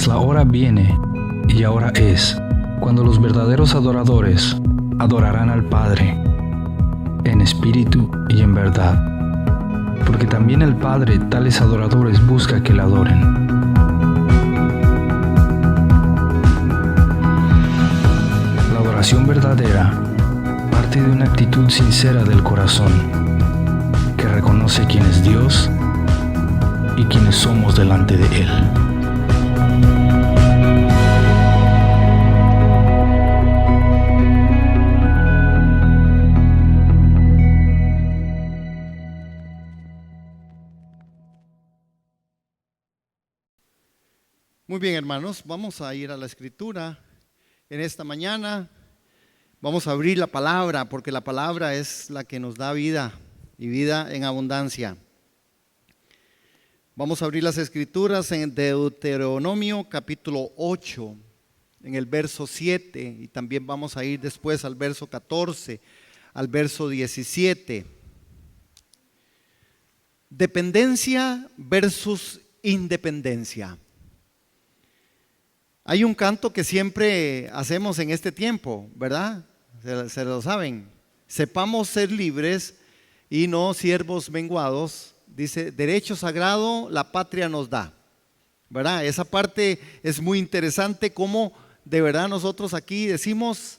Mas la hora viene, y ahora es, cuando los verdaderos adoradores adorarán al Padre, en espíritu y en verdad, porque también el Padre tales adoradores busca que le adoren. La adoración verdadera parte de una actitud sincera del corazón, que reconoce quién es Dios y quiénes somos delante de Él. Muy bien, hermanos, vamos a ir a la Escritura en esta mañana. Vamos a abrir la palabra, porque la palabra es la que nos da vida y vida en abundancia. Vamos a abrir las Escrituras en Deuteronomio capítulo 8, en el verso 7, y también vamos a ir después al verso 14, al verso 17. Dependencia versus independencia. Hay un canto que siempre hacemos en este tiempo, ¿verdad? Se lo saben. Sepamos ser libres y no siervos menguados. Dice, derecho sagrado la patria nos da, ¿verdad? Esa parte es muy interesante, como de verdad nosotros aquí decimos,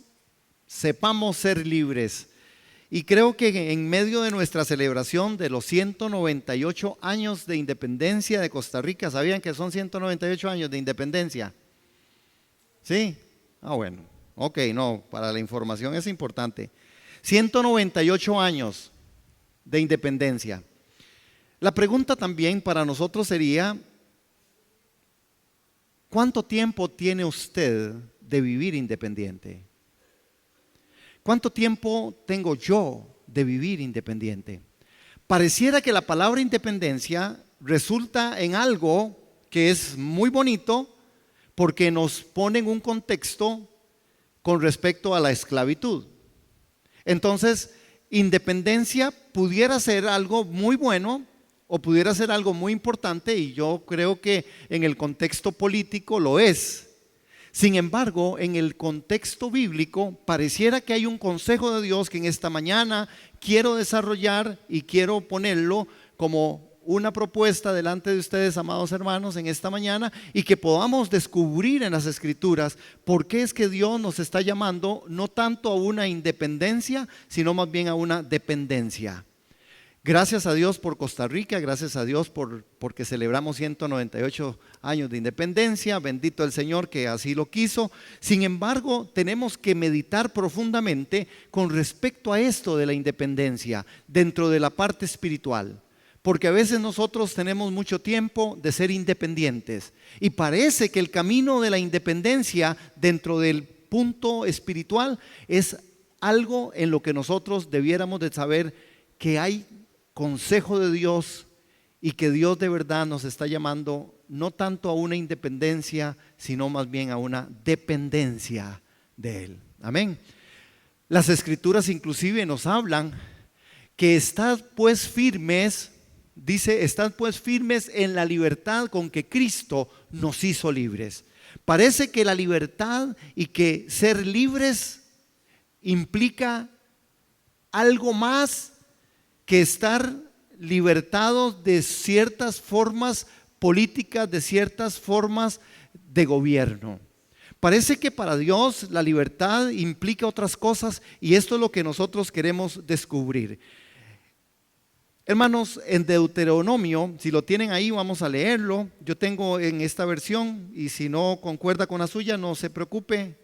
sepamos ser libres. Y creo que en medio de nuestra celebración de los 198 años de independencia de Costa Rica, ¿sabían que son 198 años de independencia? ¿Sí? Bueno, ok, no, para la información es importante. 198 años de independencia. La pregunta también para nosotros sería, ¿cuánto tiempo tiene usted de vivir independiente? ¿Cuánto tiempo tengo yo de vivir independiente? Pareciera que la palabra independencia resulta en algo que es muy bonito, porque nos pone en un contexto con respecto a la esclavitud. Entonces, independencia pudiera ser algo muy bueno o pudiera ser algo muy importante, y yo creo que en el contexto político lo es. Sin embargo, en el contexto bíblico pareciera que hay un consejo de Dios que en esta mañana quiero desarrollar y quiero ponerlo como una propuesta delante de ustedes, amados hermanos, en esta mañana, y que podamos descubrir en las Escrituras por qué es que Dios nos está llamando no tanto a una independencia, sino más bien a una dependencia. Gracias a Dios por Costa Rica, gracias a Dios porque celebramos 198 años de independencia, bendito el Señor que así lo quiso. Sin embargo, tenemos que meditar profundamente con respecto a esto de la independencia dentro de la parte espiritual. Porque a veces nosotros tenemos mucho tiempo de ser independientes y parece que el camino de la independencia dentro del punto espiritual es algo en lo que nosotros debiéramos de saber que hay consejo de Dios y que Dios de verdad nos está llamando no tanto a una independencia, sino más bien a una dependencia de Él. Amén. Las Escrituras inclusive nos hablan que estad pues firmes. Dice, estad pues firmes en la libertad con que Cristo nos hizo libres. Parece que la libertad y que ser libres implica algo más que estar libertados de ciertas formas políticas, de ciertas formas de gobierno. Parece que para Dios la libertad implica otras cosas, y esto es lo que nosotros queremos descubrir. Hermanos, en Deuteronomio, si lo tienen ahí, vamos a leerlo. Yo tengo en esta versión, y si no concuerda con la suya, no se preocupe.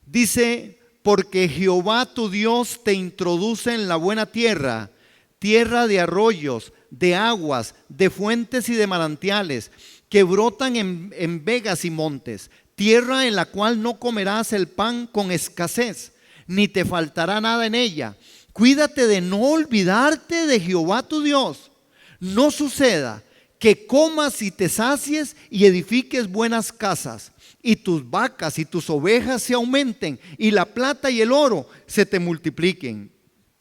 Dice, porque Jehová tu Dios te introduce en la buena tierra, tierra de arroyos, de aguas, de fuentes y de manantiales, que brotan en vegas y montes, tierra en la cual no comerás el pan con escasez, ni te faltará nada en ella. Cuídate de no olvidarte de Jehová tu Dios. No suceda que comas y te sacies y edifiques buenas casas, y tus vacas y tus ovejas se aumenten, y la plata y el oro se te multipliquen,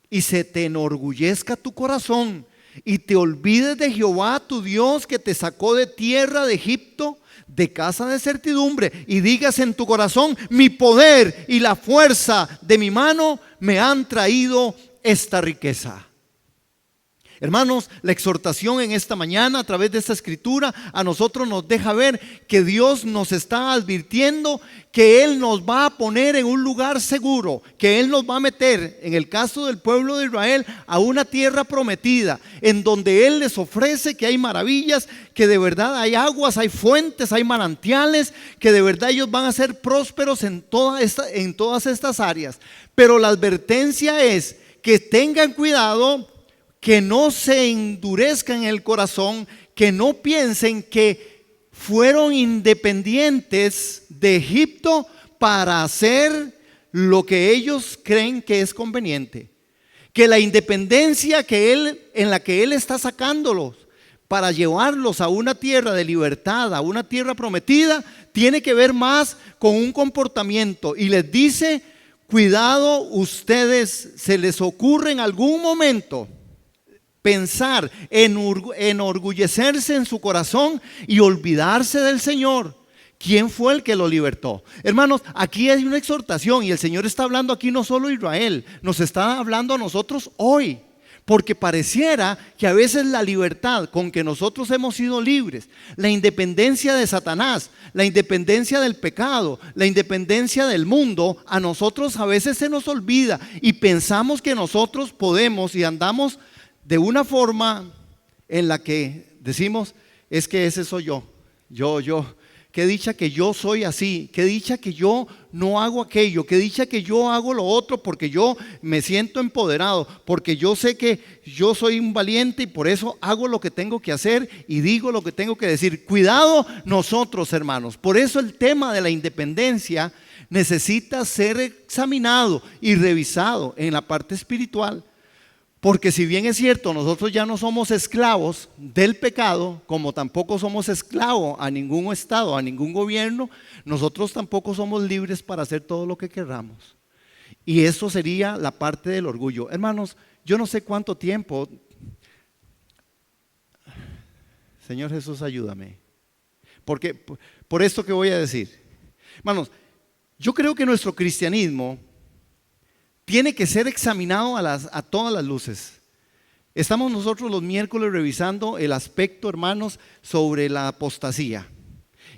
y se te enorgullezca tu corazón, y te olvides de Jehová tu Dios, que te sacó de tierra de Egipto, de casa de servidumbre, y digas en tu corazón: mi poder y la fuerza de mi mano me han traído esta riqueza. Hermanos, la exhortación en esta mañana a través de esta escritura a nosotros nos deja ver que Dios nos está advirtiendo que Él nos va a poner en un lugar seguro, que Él nos va a meter, en el caso del pueblo de Israel, a una tierra prometida, en donde Él les ofrece que hay maravillas, que de verdad hay aguas, hay fuentes, hay manantiales, que de verdad ellos van a ser prósperos en todas estas áreas. Pero la advertencia es que tengan cuidado, que no se endurezcan el corazón, que no piensen que fueron independientes de Egipto para hacer lo que ellos creen que es conveniente. Que la independencia en la que Él está sacándolos para llevarlos a una tierra de libertad, a una tierra prometida, tiene que ver más con un comportamiento. Y les dice: cuidado, ustedes, se les ocurre en algún momento pensar, enorgullecerse en su corazón y olvidarse del Señor. ¿Quién fue el que lo libertó? Hermanos, aquí hay una exhortación, y el Señor está hablando aquí no solo a Israel, nos está hablando a nosotros hoy. Porque pareciera que a veces la libertad con que nosotros hemos sido libres, la independencia de Satanás, la independencia del pecado, la independencia del mundo, a nosotros a veces se nos olvida y pensamos que nosotros podemos, y andamos de una forma en la que decimos: es que ese soy yo, qué dicha que yo soy así, qué dicha que yo no hago aquello, qué dicha que yo hago lo otro, porque yo me siento empoderado, porque yo sé que yo soy un valiente y por eso hago lo que tengo que hacer y digo lo que tengo que decir. Cuidado nosotros, hermanos. Por eso el tema de la independencia necesita ser examinado y revisado en la parte espiritual. Porque si bien es cierto, nosotros ya no somos esclavos del pecado, como tampoco somos esclavos a ningún estado, a ningún gobierno, nosotros tampoco somos libres para hacer todo lo que queramos. Y eso sería la parte del orgullo. Hermanos, yo no sé cuánto tiempo. Señor Jesús, ayúdame. Porque por esto que voy a decir. Hermanos, yo creo que nuestro cristianismo tiene que ser examinado a todas las luces. Estamos nosotros los miércoles revisando el aspecto, hermanos, sobre la apostasía.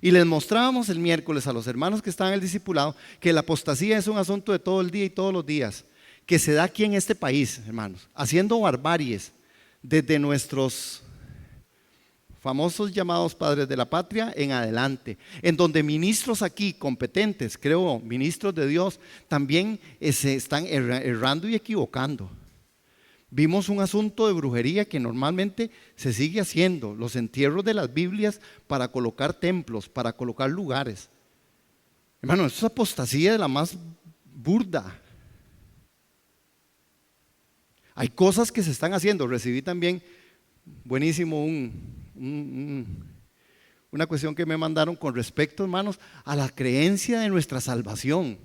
Y les mostrábamos el miércoles a los hermanos que están en el discipulado que la apostasía es un asunto de todo el día y todos los días, que se da aquí en este país, hermanos, haciendo barbaries desde nuestros famosos llamados padres de la patria en adelante, en donde ministros aquí competentes, creo ministros de Dios, también se están errando y equivocando. Vimos un asunto de brujería que normalmente se sigue haciendo, los entierros de las Biblias para colocar templos, para colocar lugares. Hermano, eso es apostasía de la más burda. Hay cosas que se están haciendo. Recibí también, buenísimo, una cuestión que me mandaron con respecto, hermanos, a la creencia de nuestra salvación,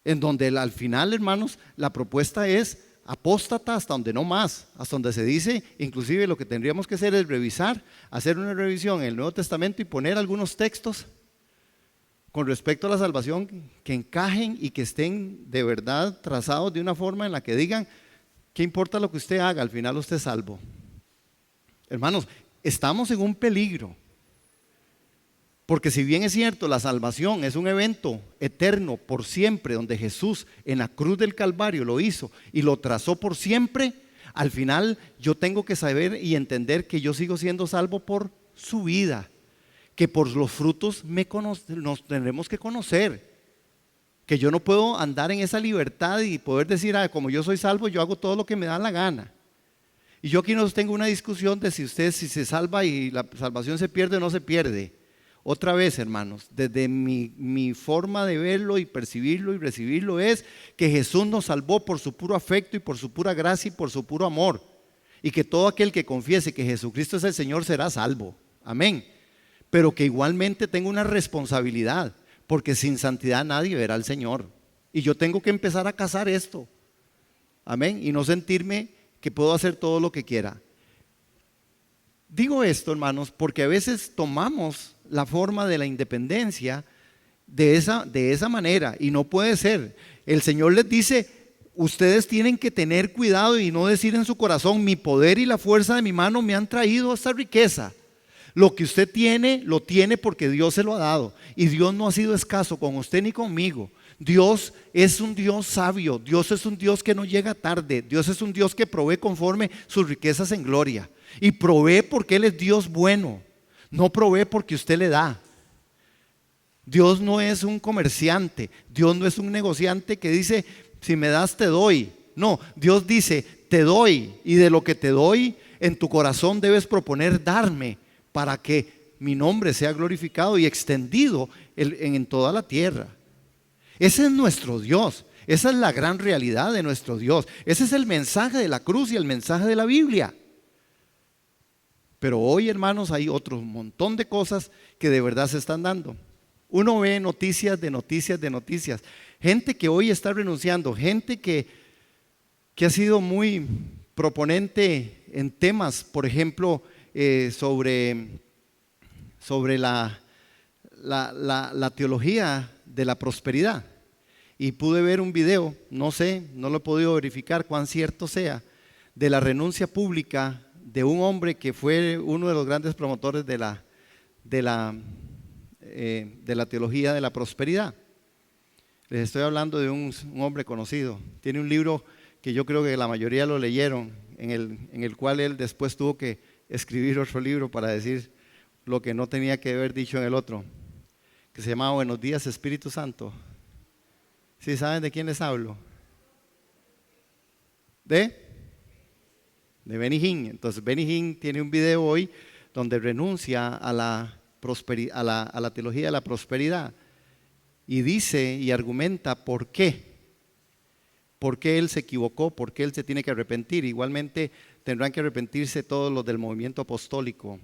en donde al final, hermanos, la propuesta es apóstata hasta donde no más, hasta donde se dice, inclusive lo que tendríamos que hacer es revisar, hacer una revisión en el Nuevo Testamento y poner algunos textos con respecto a la salvación que encajen y que estén de verdad trazados de una forma en la que digan: ¿qué importa lo que usted haga? Al final usted es salvo. Hermanos, estamos en un peligro, porque si bien es cierto, la salvación es un evento eterno por siempre, donde Jesús en la cruz del Calvario lo hizo y lo trazó por siempre, al final yo tengo que saber y entender que yo sigo siendo salvo por su vida, que por los frutos nos tendremos que conocer, que yo no puedo andar en esa libertad y poder decir: como yo soy salvo, yo hago todo lo que me da la gana. Y yo aquí no tengo una discusión de si se salva y la salvación se pierde o no se pierde. Otra vez, hermanos, desde mi forma de verlo y percibirlo y recibirlo es que Jesús nos salvó por su puro afecto y por su pura gracia y por su puro amor. Y que todo aquel que confiese que Jesucristo es el Señor será salvo. Amén. Pero que igualmente tengo una responsabilidad, porque sin santidad nadie verá al Señor. Y yo tengo que empezar a cazar esto. Amén. Y no sentirme que puedo hacer todo lo que quiera. Digo esto, hermanos, porque a veces tomamos la forma de la independencia de esa manera, y no puede ser. El Señor les dice: ustedes tienen que tener cuidado y no decir en su corazón: mi poder y la fuerza de mi mano me han traído esta riqueza. Lo que usted tiene, lo tiene porque Dios se lo ha dado, y Dios no ha sido escaso con usted ni conmigo. Dios es un Dios sabio, Dios es un Dios que no llega tarde, Dios es un Dios que provee conforme sus riquezas en gloria, y provee porque Él es Dios bueno, no provee porque usted le da. Dios no es un comerciante, Dios no es un negociante que dice: si me das te doy. No, Dios dice: te doy, y de lo que te doy en tu corazón debes proponer darme, para que mi nombre sea glorificado y extendido en toda la tierra. Ese es nuestro Dios, esa es la gran realidad de nuestro Dios. Ese es el mensaje de la cruz y el mensaje de la Biblia. Pero hoy, hermanos, hay otro montón de cosas que de verdad se están dando. Uno ve noticias de noticias de noticias. Gente que hoy está renunciando, gente que ha sido muy proponente en temas, por ejemplo, sobre la teología de la prosperidad. Y pude ver un video, no lo he podido verificar cuán cierto sea, de la renuncia pública de un hombre que fue uno de los grandes promotores de la teología de la prosperidad. Les estoy hablando de un hombre conocido. Tiene un libro que yo creo que la mayoría lo leyeron, en el cual él después tuvo que escribir otro libro para decir lo que no tenía que haber dicho en el otro, que se llamaba Buenos días, Espíritu Santo. ¿Sí saben de quién les hablo? De Benny Hinn. Entonces Benny Hinn tiene un video hoy donde renuncia a la teología de la prosperidad, y dice y argumenta por qué él se equivocó, por qué él se tiene que arrepentir. Igualmente tendrán que arrepentirse todos los del movimiento apostólico.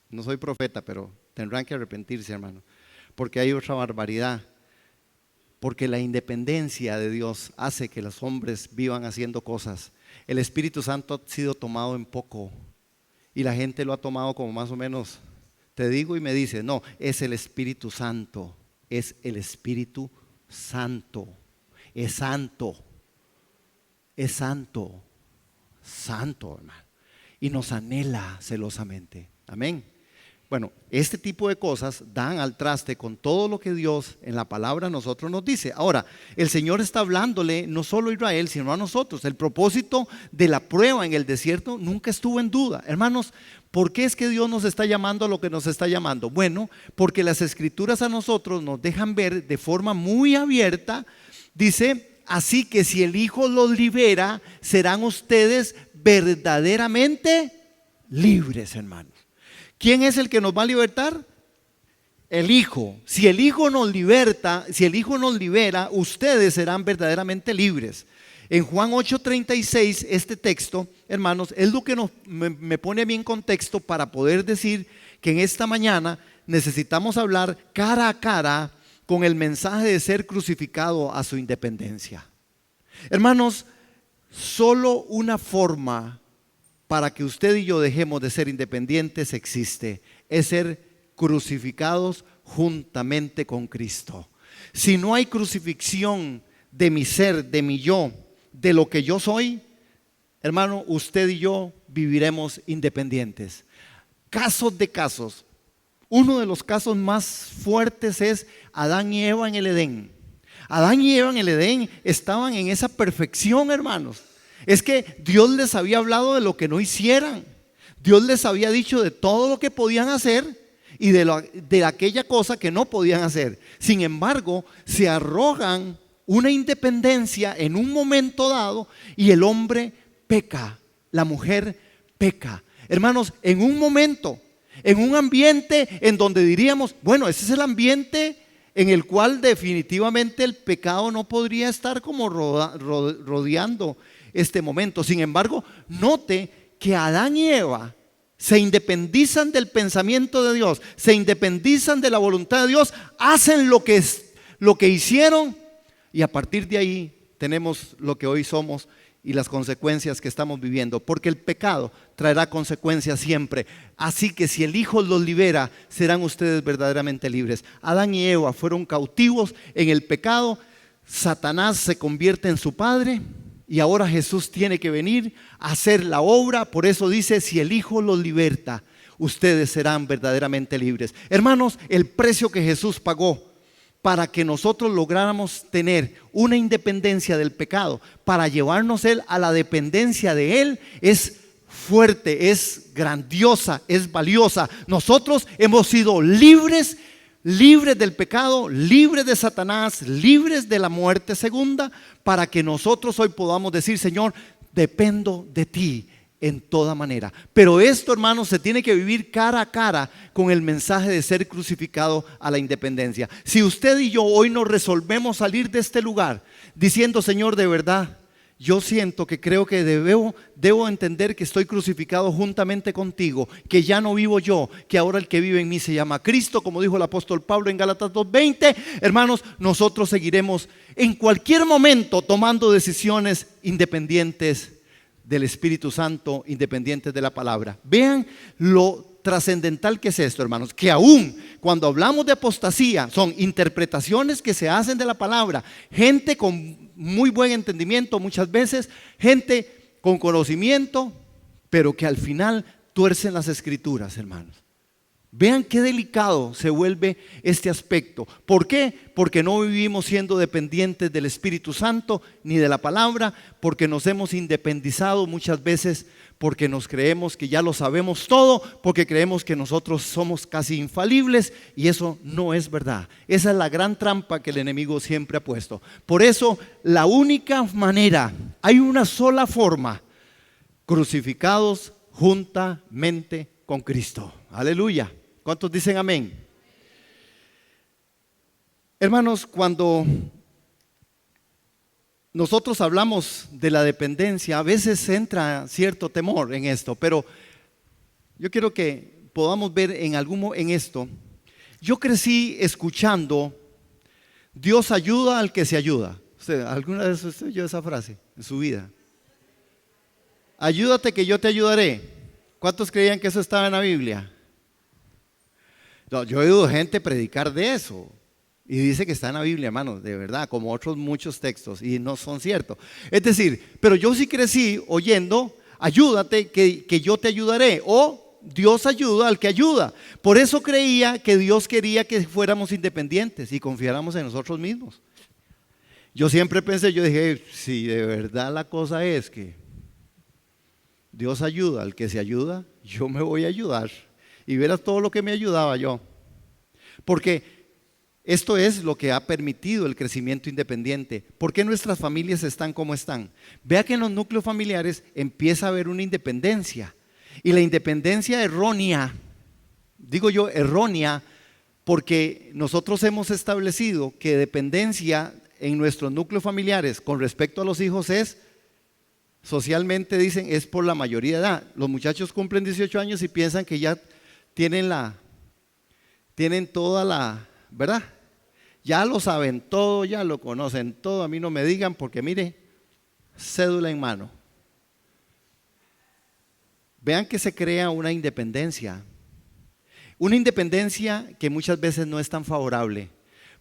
No soy profeta, pero tendrán que arrepentirse, hermano, porque hay otra barbaridad. Porque la independencia de Dios hace que los hombres vivan haciendo cosas. El Espíritu Santo ha sido tomado en poco, y la gente lo ha tomado como más o menos, te digo y me dice: no, es el Espíritu Santo, es el Espíritu Santo, es santo, santo, hermano, y nos anhela celosamente. Amén. Bueno, este tipo de cosas dan al traste con todo lo que Dios en la palabra a nosotros nos dice. Ahora, el Señor está hablándole no solo a Israel, sino a nosotros. El propósito de la prueba en el desierto nunca estuvo en duda. Hermanos, ¿por qué es que Dios nos está llamando a lo que nos está llamando? Bueno, porque las Escrituras a nosotros nos dejan ver de forma muy abierta. Dice: así que si el Hijo los libera, serán ustedes verdaderamente libres, hermanos. ¿Quién es el que nos va a libertar? El Hijo. Si el Hijo nos libera, ustedes serán verdaderamente libres. En Juan 8:36, este texto, hermanos, es lo que me pone a mí en contexto para poder decir que en esta mañana necesitamos hablar cara a cara con el mensaje de ser crucificado a su independencia. Hermanos, solo una forma para que usted y yo dejemos de ser independientes existe: es ser crucificados juntamente con Cristo. Si no hay crucifixión de mi ser, de mi yo, de lo que yo soy, hermano, usted y yo viviremos independientes. Casos de casos. Uno de los casos más fuertes es Adán y Eva en el Edén. Adán y Eva en el Edén estaban en esa perfección, hermanos. Es que Dios les había hablado de lo que no hicieran. Dios les había dicho de todo lo que podían hacer y de aquella cosa que no podían hacer. Sin embargo, se arrogan una independencia en un momento dado y el hombre peca, la mujer peca. Hermanos, en un momento, en un ambiente en donde diríamos: bueno, ese es el ambiente en el cual definitivamente el pecado no podría estar como rodeando este momento. Sin embargo, note que Adán y Eva se independizan del pensamiento de Dios, se independizan de la voluntad de Dios, hacen lo que hicieron, y a partir de ahí tenemos lo que hoy somos y las consecuencias que estamos viviendo, porque el pecado traerá consecuencias siempre. Así que si el Hijo los libera, serán ustedes verdaderamente libres. Adán y Eva fueron cautivos en el pecado, Satanás se convierte en su padre y ahora Jesús tiene que venir a hacer la obra. Por eso dice, si el Hijo los liberta, ustedes serán verdaderamente libres. Hermanos, el precio que Jesús pagó para que nosotros lográramos tener una independencia del pecado, para llevarnos Él a la dependencia de Él, es fuerte, es grandiosa, es valiosa. Nosotros hemos sido libres del pecado, libres de Satanás, libres de la muerte segunda, para que nosotros hoy podamos decir, Señor, dependo de ti en toda manera. Pero esto, hermanos, se tiene que vivir cara a cara con el mensaje de ser crucificado a la independencia. Si usted y yo hoy nos resolvemos salir de este lugar diciendo, Señor, de verdad, yo siento que creo que debo entender que estoy crucificado juntamente contigo, que ya no vivo yo, que ahora el que vive en mí se llama Cristo, como dijo el apóstol Pablo en Gálatas 2:20. Hermanos, nosotros seguiremos en cualquier momento tomando decisiones independientes del Espíritu Santo, independientes de la palabra. Vean lo trascendental que es esto, hermanos, que aún cuando hablamos de apostasía, son interpretaciones que se hacen de la palabra, gente con muy buen entendimiento muchas veces, gente con conocimiento, pero que al final tuercen las escrituras, hermanos. Vean qué delicado se vuelve este aspecto. ¿Por qué? Porque no vivimos siendo dependientes del Espíritu Santo ni de la palabra, porque nos hemos independizado muchas veces, porque nos creemos que ya lo sabemos todo, porque creemos que nosotros somos casi infalibles, y eso no es verdad. Esa es la gran trampa que el enemigo siempre ha puesto. Por eso la única manera, hay una sola forma: crucificados juntamente con Cristo. Aleluya. ¿Cuántos dicen amén? Hermanos, cuando nosotros hablamos de la dependencia, a veces entra cierto temor en esto, pero yo quiero que podamos ver en esto. Yo crecí escuchando, Dios ayuda al que se ayuda. ¿Alguna vez usted oyó esa frase en su vida? Ayúdate que yo te ayudaré. ¿Cuántos creían que eso estaba en la Biblia? No, yo he oído gente predicar de eso y dice que está en la Biblia, hermanos, de verdad, como otros muchos textos, y no son ciertos. Es decir, pero yo sí crecí oyendo, ayúdate que yo te ayudaré, o Dios ayuda al que ayuda. Por eso creía que Dios quería que fuéramos independientes y confiáramos en nosotros mismos. Yo siempre pensé, yo dije, si de verdad la cosa es que Dios ayuda al que se ayuda, yo me voy a ayudar. Y verás todo lo que me ayudaba yo. Porque esto es lo que ha permitido el crecimiento independiente. ¿Por qué nuestras familias están como están? Vea que en los núcleos familiares empieza a haber una independencia. Y la independencia errónea, digo yo errónea, porque nosotros hemos establecido que dependencia en nuestros núcleos familiares con respecto a los hijos es, socialmente dicen, es por la mayoría de edad. Los muchachos cumplen 18 años y piensan que ya tienen toda la, ¿verdad? Ya lo saben todo, ya lo conocen todo. A mí no me digan porque mire, cédula en mano. Vean que se crea una independencia que muchas veces no es tan favorable,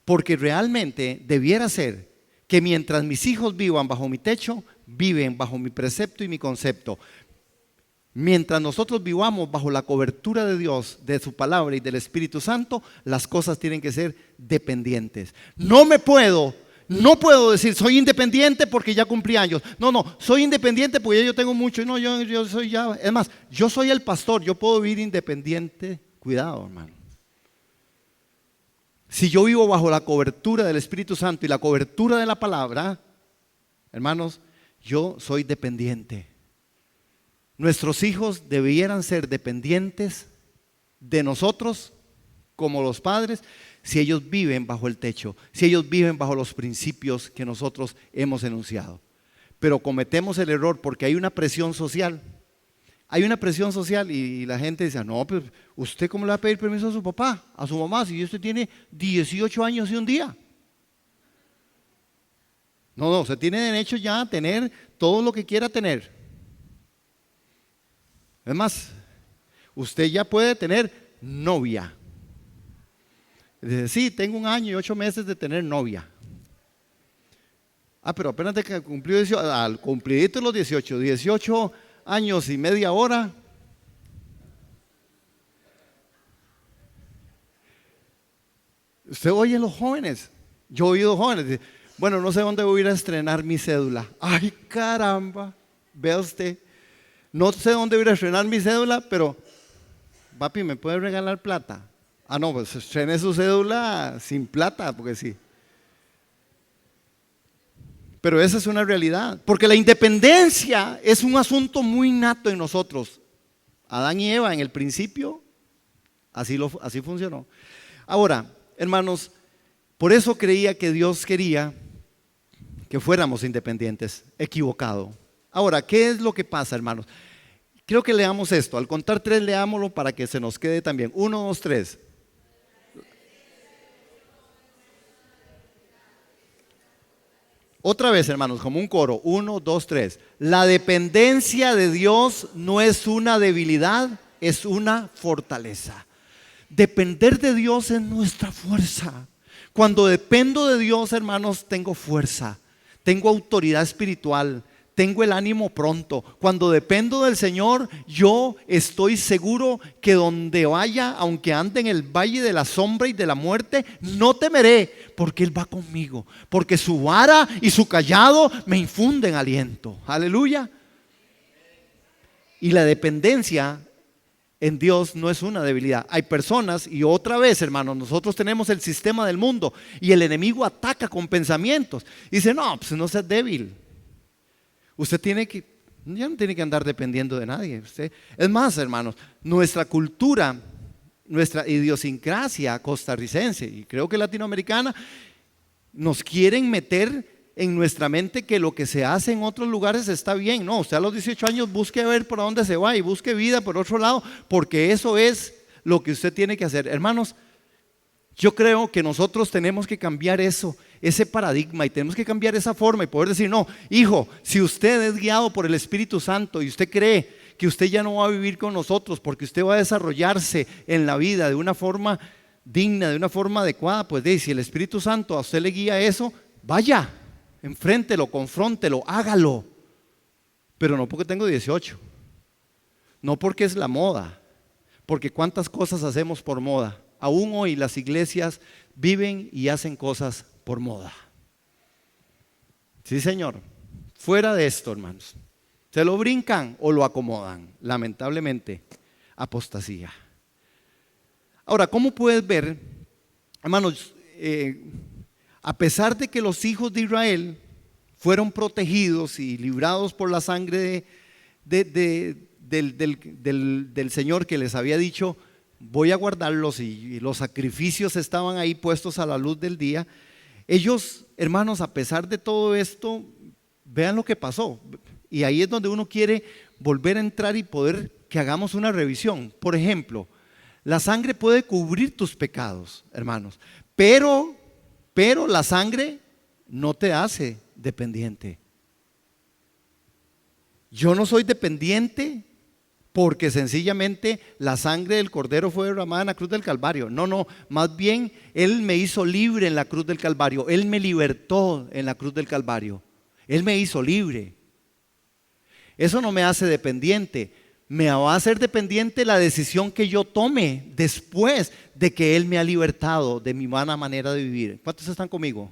porque realmente debiera ser que mientras mis hijos vivan bajo mi techo, viven bajo mi precepto y mi concepto. Mientras nosotros vivamos bajo la cobertura de Dios, de su palabra y del Espíritu Santo, las cosas tienen que ser dependientes. No puedo decir soy independiente porque ya cumplí años. No, soy independiente porque ya yo tengo mucho. No, yo soy ya, es más, yo soy el pastor, yo puedo vivir independiente. Cuidado, hermano. Si yo vivo bajo la cobertura del Espíritu Santo y la cobertura de la palabra, hermanos, yo soy dependiente. Nuestros hijos debieran ser dependientes de nosotros como los padres si ellos viven bajo el techo, si ellos viven bajo los principios que nosotros hemos enunciado. Pero cometemos el error porque hay una presión social. Hay una presión social y la gente dice, no, pues ¿usted cómo le va a pedir permiso a su papá, a su mamá, si usted tiene 18 años y un día? No, no, usted tiene derecho ya a tener todo lo que quiera tener. Es más, usted ya puede tener novia. Dice, sí, tengo 1 año y 8 meses de tener novia. Pero apenas de que cumplió 18, al cumplidito los 18 años y media hora. Usted oye a los jóvenes. Yo he oído jóvenes. Dice, bueno, no sé dónde voy a ir a estrenar mi cédula. Ay, caramba, vea usted. No sé dónde voy a ir a estrenar mi cédula, pero papi, ¿me puede regalar plata? No, pues estrene su cédula sin plata, porque sí. Pero esa es una realidad, porque la independencia es un asunto muy nato en nosotros. Adán y Eva en el principio, así funcionó. Ahora, hermanos, por eso creía que Dios quería que fuéramos independientes. Equivocado. Ahora, ¿qué es lo que pasa, hermanos? Creo que leamos esto. Al contar 3, leámoslo para que se nos quede también. 1, 2, 3. Otra vez, hermanos, como un coro. 1, 2, 3. La dependencia de Dios no es una debilidad, es una fortaleza. Depender de Dios es nuestra fuerza. Cuando dependo de Dios, hermanos, tengo fuerza, tengo autoridad espiritual, tengo el ánimo pronto. Cuando dependo del Señor, yo estoy seguro que donde vaya, aunque ande en el valle de la sombra y de la muerte, no temeré, porque Él va conmigo, porque su vara y su cayado me infunden aliento. Aleluya. Y la dependencia en Dios no es una debilidad. Hay personas, y otra vez, hermanos, nosotros tenemos el sistema del mundo y el enemigo ataca con pensamientos. Dice, no, pues no seas débil. Usted ya no tiene que andar dependiendo de nadie. Es más, hermanos, nuestra cultura, nuestra idiosincrasia costarricense y creo que latinoamericana, nos quieren meter en nuestra mente que lo que se hace en otros lugares está bien. No, usted a los 18 años busque ver por dónde se va y busque vida por otro lado, porque eso es lo que usted tiene que hacer. Hermanos, yo creo que nosotros tenemos que cambiar ese paradigma y tenemos que cambiar esa forma y poder decir, no, hijo, si usted es guiado por el Espíritu Santo y usted cree que usted ya no va a vivir con nosotros porque usted va a desarrollarse en la vida de una forma digna, de una forma adecuada, pues si el Espíritu Santo a usted le guía eso, vaya, enfréntelo, confróntelo, hágalo. Pero no porque tengo 18, no porque es la moda, porque cuántas cosas hacemos por moda. Aún hoy las iglesias viven y hacen cosas por moda. Sí, Señor. Fuera de esto, hermanos. Se lo brincan o lo acomodan. Lamentablemente, apostasía. Ahora, ¿cómo puedes ver, hermanos? A pesar de que los hijos de Israel fueron protegidos y librados por la sangre del Señor que les había dicho, voy a guardarlos, y los sacrificios estaban ahí puestos a la luz del día. Ellos, hermanos, a pesar de todo esto, vean lo que pasó. Y ahí es donde uno quiere volver a entrar y poder que hagamos una revisión. Por ejemplo, la sangre puede cubrir tus pecados, hermanos, pero la sangre no te hace dependiente. Yo no soy dependiente porque sencillamente la sangre del Cordero fue derramada en la cruz del Calvario. No, más bien Él me hizo libre en la cruz del Calvario. Él me libertó en la cruz del Calvario. Él me hizo libre. Eso no me hace dependiente. Me va a hacer dependiente la decisión que yo tome después de que Él me ha libertado de mi vana manera de vivir. ¿Cuántos están conmigo?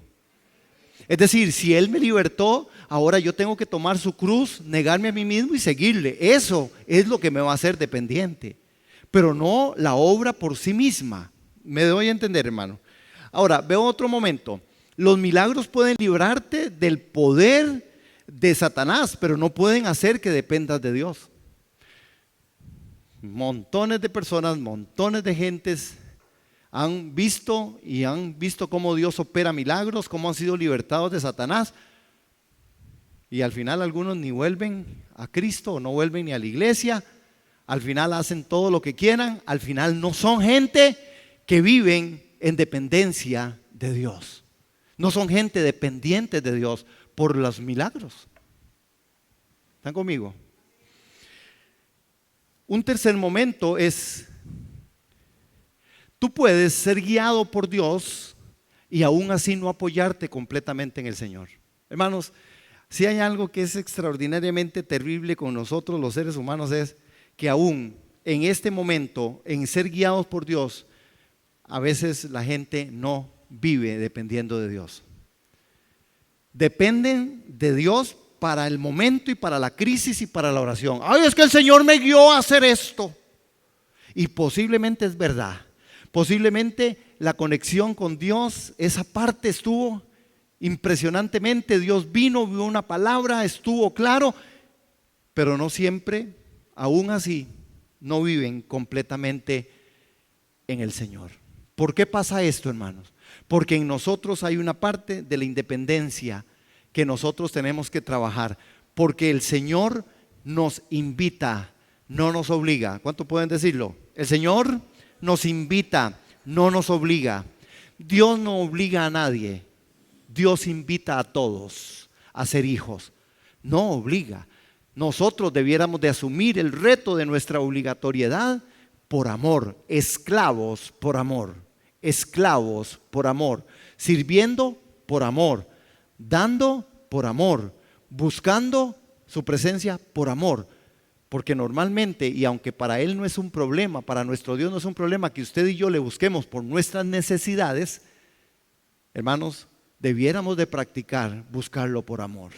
Es decir, si Él me libertó, ahora yo tengo que tomar su cruz, negarme a mí mismo y seguirle. Eso es lo que me va a hacer dependiente, pero no la obra por sí misma. ¿Me doy a entender, hermano? Ahora, veo otro momento. Los milagros pueden librarte del poder de Satanás, pero no pueden hacer que dependas de Dios. Montones de personas, montones de gentes han visto cómo Dios opera milagros, cómo han sido libertados de Satanás, y al final algunos ni vuelven a Cristo o no vuelven ni a la iglesia. Al final hacen todo lo que quieran. Al final no son gente que viven en dependencia de Dios. No son gente dependiente de Dios, por los milagros. ¿Están conmigo? Un tercer momento es, tú puedes ser guiado por Dios y aún así no apoyarte completamente en el Señor. Hermanos, si hay algo que es extraordinariamente terrible con nosotros los seres humanos, es que aún en este momento, en ser guiados por Dios, a veces la gente no vive dependiendo de Dios. Dependen de Dios para el momento y para la crisis y para la oración. Ay, es que el Señor me guió a hacer esto. Y posiblemente es verdad. Posiblemente la conexión con Dios, esa parte estuvo impresionantemente. Dios vino, vio una palabra, estuvo claro, pero no siempre, aún así, no viven completamente en el Señor. ¿Por qué pasa esto, hermanos? Porque en nosotros hay una parte de la independencia que nosotros tenemos que trabajar, porque el Señor nos invita, no nos obliga. ¿Cuánto pueden decirlo? El Señor nos invita, no nos obliga. Dios no obliga a nadie. Dios invita a todos a ser hijos. No obliga. Nosotros debiéramos de asumir el reto de nuestra obligatoriedad por amor, esclavos por amor, esclavos por amor, sirviendo por amor, dando por amor, buscando su presencia por amor. Porque normalmente, y aunque para Él no es un problema, para nuestro Dios no es un problema que usted y yo le busquemos por nuestras necesidades, hermanos, debiéramos de practicar buscarlo por amor.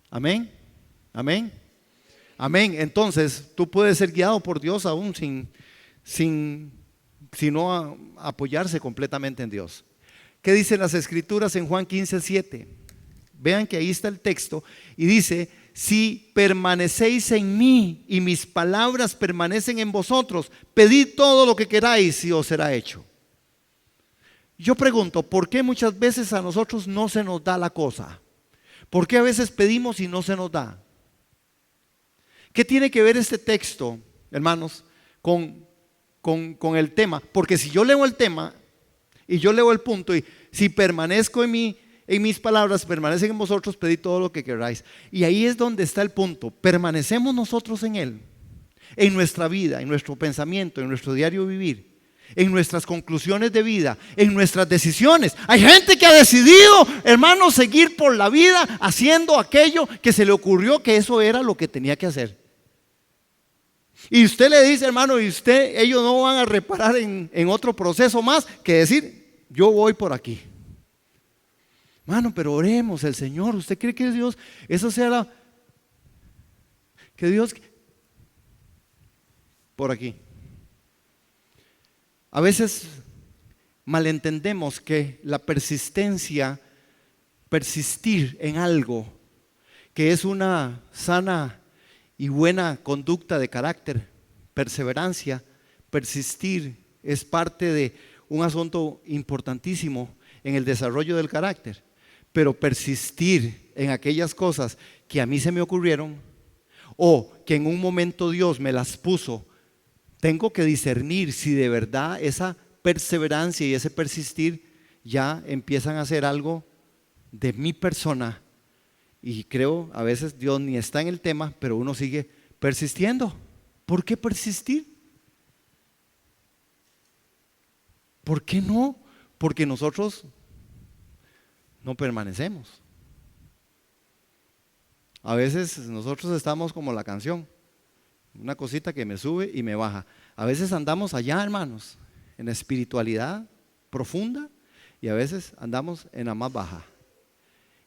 Amén, amén, amén. Entonces tú puedes ser guiado por Dios aún sin no apoyarse completamente en Dios. ¿Qué dicen las Escrituras en Juan 15:7? Vean que ahí está el texto y dice: si permanecéis en mí y mis palabras permanecen en vosotros, pedid todo lo que queráis y os será hecho. Yo pregunto, ¿por qué muchas veces a nosotros no se nos da la cosa? ¿Por qué a veces pedimos y no se nos da? ¿Qué tiene que ver este texto, hermanos, con el tema? Porque si yo leo el tema y yo leo el punto y si permanezco en mí, en mis palabras permanecen en vosotros, pedid todo lo que queráis. Y ahí es donde está el punto. Permanecemos nosotros en Él, en nuestra vida, en nuestro pensamiento, en nuestro diario vivir, en nuestras conclusiones de vida, en nuestras decisiones. Hay gente que ha decidido, hermanos, seguir por la vida haciendo aquello que se le ocurrió que eso era lo que tenía que hacer. Y usted le dice, hermano, y ellos no van a reparar en otro proceso más que decir, yo voy por aquí. Hermano, pero oremos el Señor. ¿Usted cree que Dios, eso sea que Dios por aquí? A veces malentendemos que la persistencia, persistir en algo que es una sana y buena conducta de carácter, perseverancia, persistir es parte de un asunto importantísimo en el desarrollo del carácter. Pero persistir en aquellas cosas que a mí se me ocurrieron o que en un momento Dios me las puso, tengo que discernir si de verdad esa perseverancia y ese persistir ya empiezan a ser algo de mi persona. Y creo a veces Dios ni está en el tema, pero uno sigue persistiendo. ¿Por qué persistir? ¿Por qué no? Porque nosotros no permanecemos. A veces nosotros estamos como la canción, una cosita que me sube y me baja. A veces andamos allá, hermanos, en la espiritualidad profunda, y a veces andamos en la más baja.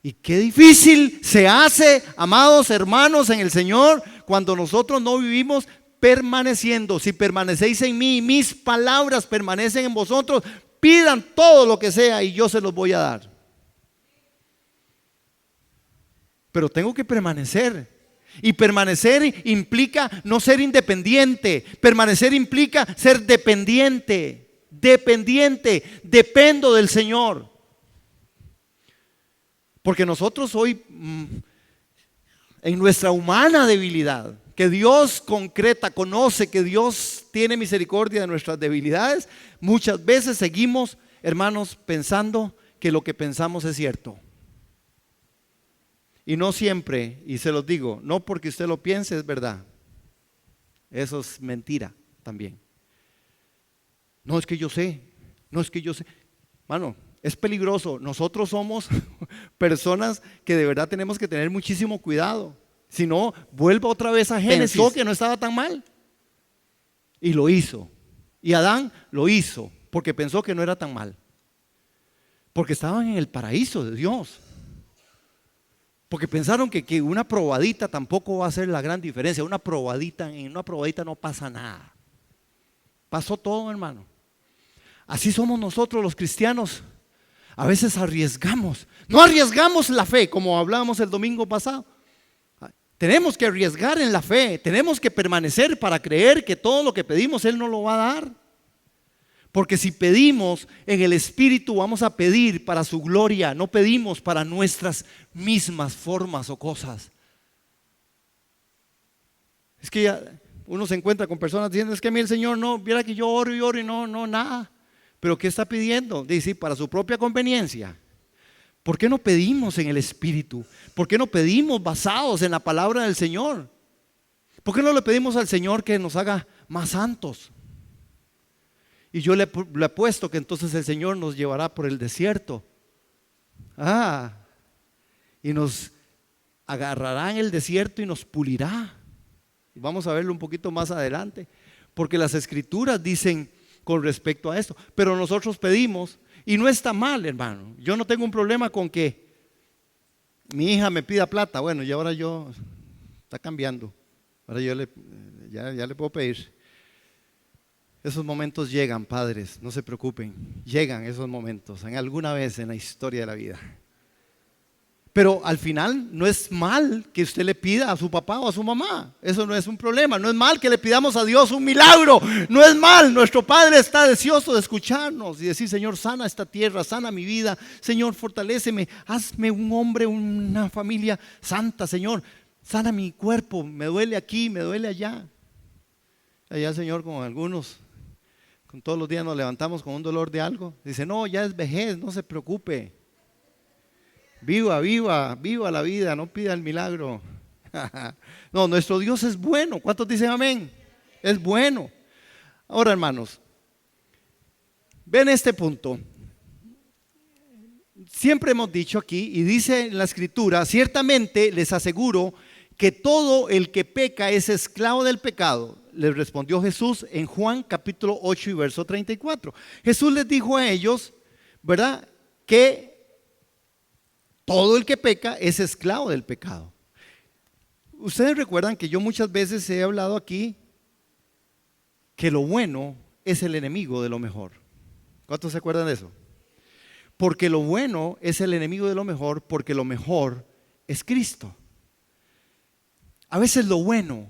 Y qué difícil se hace, amados hermanos en el Señor, cuando nosotros no vivimos permaneciendo. Si permanecéis en mí y mis palabras permanecen en vosotros, pidan todo lo que sea y yo se los voy a dar. Pero tengo que permanecer. Y permanecer implica no ser independiente. Permanecer implica ser dependiente. Dependiente. Dependo del Señor. Porque nosotros hoy, en nuestra humana debilidad, que Dios concreta, conoce, que Dios tiene misericordia de nuestras debilidades, muchas veces seguimos, hermanos, pensando que lo que pensamos es cierto. Y no siempre, y se los digo, no porque usted lo piense es verdad. Eso es mentira también. No es que yo sé, no es que yo sé. Mano, es peligroso. Nosotros somos personas que de verdad tenemos que tener muchísimo cuidado. Si no, vuelva otra vez a Génesis. Pensó que no estaba tan mal. Y lo hizo. Y Adán lo hizo porque pensó que no era tan mal. Porque estaban en el paraíso de Dios. Porque pensaron que una probadita tampoco va a hacer la gran diferencia. En una probadita no pasa nada. Pasó todo, hermano. Así somos nosotros los cristianos. A veces arriesgamos. No arriesgamos la fe, como hablábamos el domingo pasado. Tenemos que arriesgar en la fe. Tenemos que permanecer para creer que todo lo que pedimos Él nos lo va a dar. Porque si pedimos en el Espíritu, vamos a pedir para su gloria. No pedimos para nuestras mismas formas o cosas. Es que ya uno se encuentra con personas diciendo, es que a mí el Señor no, viera que yo oro y no, nada. ¿Pero qué está pidiendo? Dice, para su propia conveniencia. ¿Por qué no pedimos en el Espíritu? ¿Por qué no pedimos basados en la palabra del Señor? ¿Por qué no le pedimos al Señor que nos haga más santos? Y yo le apuesto que entonces el Señor nos llevará por el desierto. Y nos agarrará en el desierto y nos pulirá. Y vamos a verlo un poquito más adelante. Porque las Escrituras dicen con respecto a esto. Pero nosotros pedimos, y no está mal, hermano. Yo no tengo un problema con que mi hija me pida plata. Bueno, y ahora está cambiando. Ahora yo ya le puedo pedir. Esos momentos llegan, padres, no se preocupen. Llegan esos momentos en alguna vez en la historia de la vida. Pero al final no es mal que usted le pida a su papá o a su mamá. Eso no es un problema. No es mal que le pidamos a Dios un milagro. No es mal. Nuestro Padre está deseoso de escucharnos y decir, Señor, sana esta tierra, sana mi vida. Señor, fortaléceme. Hazme un hombre, una familia santa, Señor. Sana mi cuerpo. Me duele aquí, me duele allá. Allá, Señor, con algunos, con todos los días nos levantamos con un dolor de algo. Dice, no, ya es vejez, no se preocupe. Viva la vida, no pida el milagro. No, nuestro Dios es bueno. ¿Cuántos dicen amén? Es bueno. Ahora, hermanos, ven este punto. Siempre hemos dicho aquí, y dice en la Escritura, ciertamente les aseguro que todo el que peca es esclavo del pecado. Les respondió Jesús en Juan capítulo 8 y verso 34. Jesús les dijo a ellos, ¿verdad?, que todo el que peca es esclavo del pecado. Ustedes recuerdan que yo muchas veces he hablado aquí que lo bueno es el enemigo de lo mejor. ¿Cuántos se acuerdan de eso? Porque lo bueno es el enemigo de lo mejor, porque lo mejor es Cristo. A veces lo bueno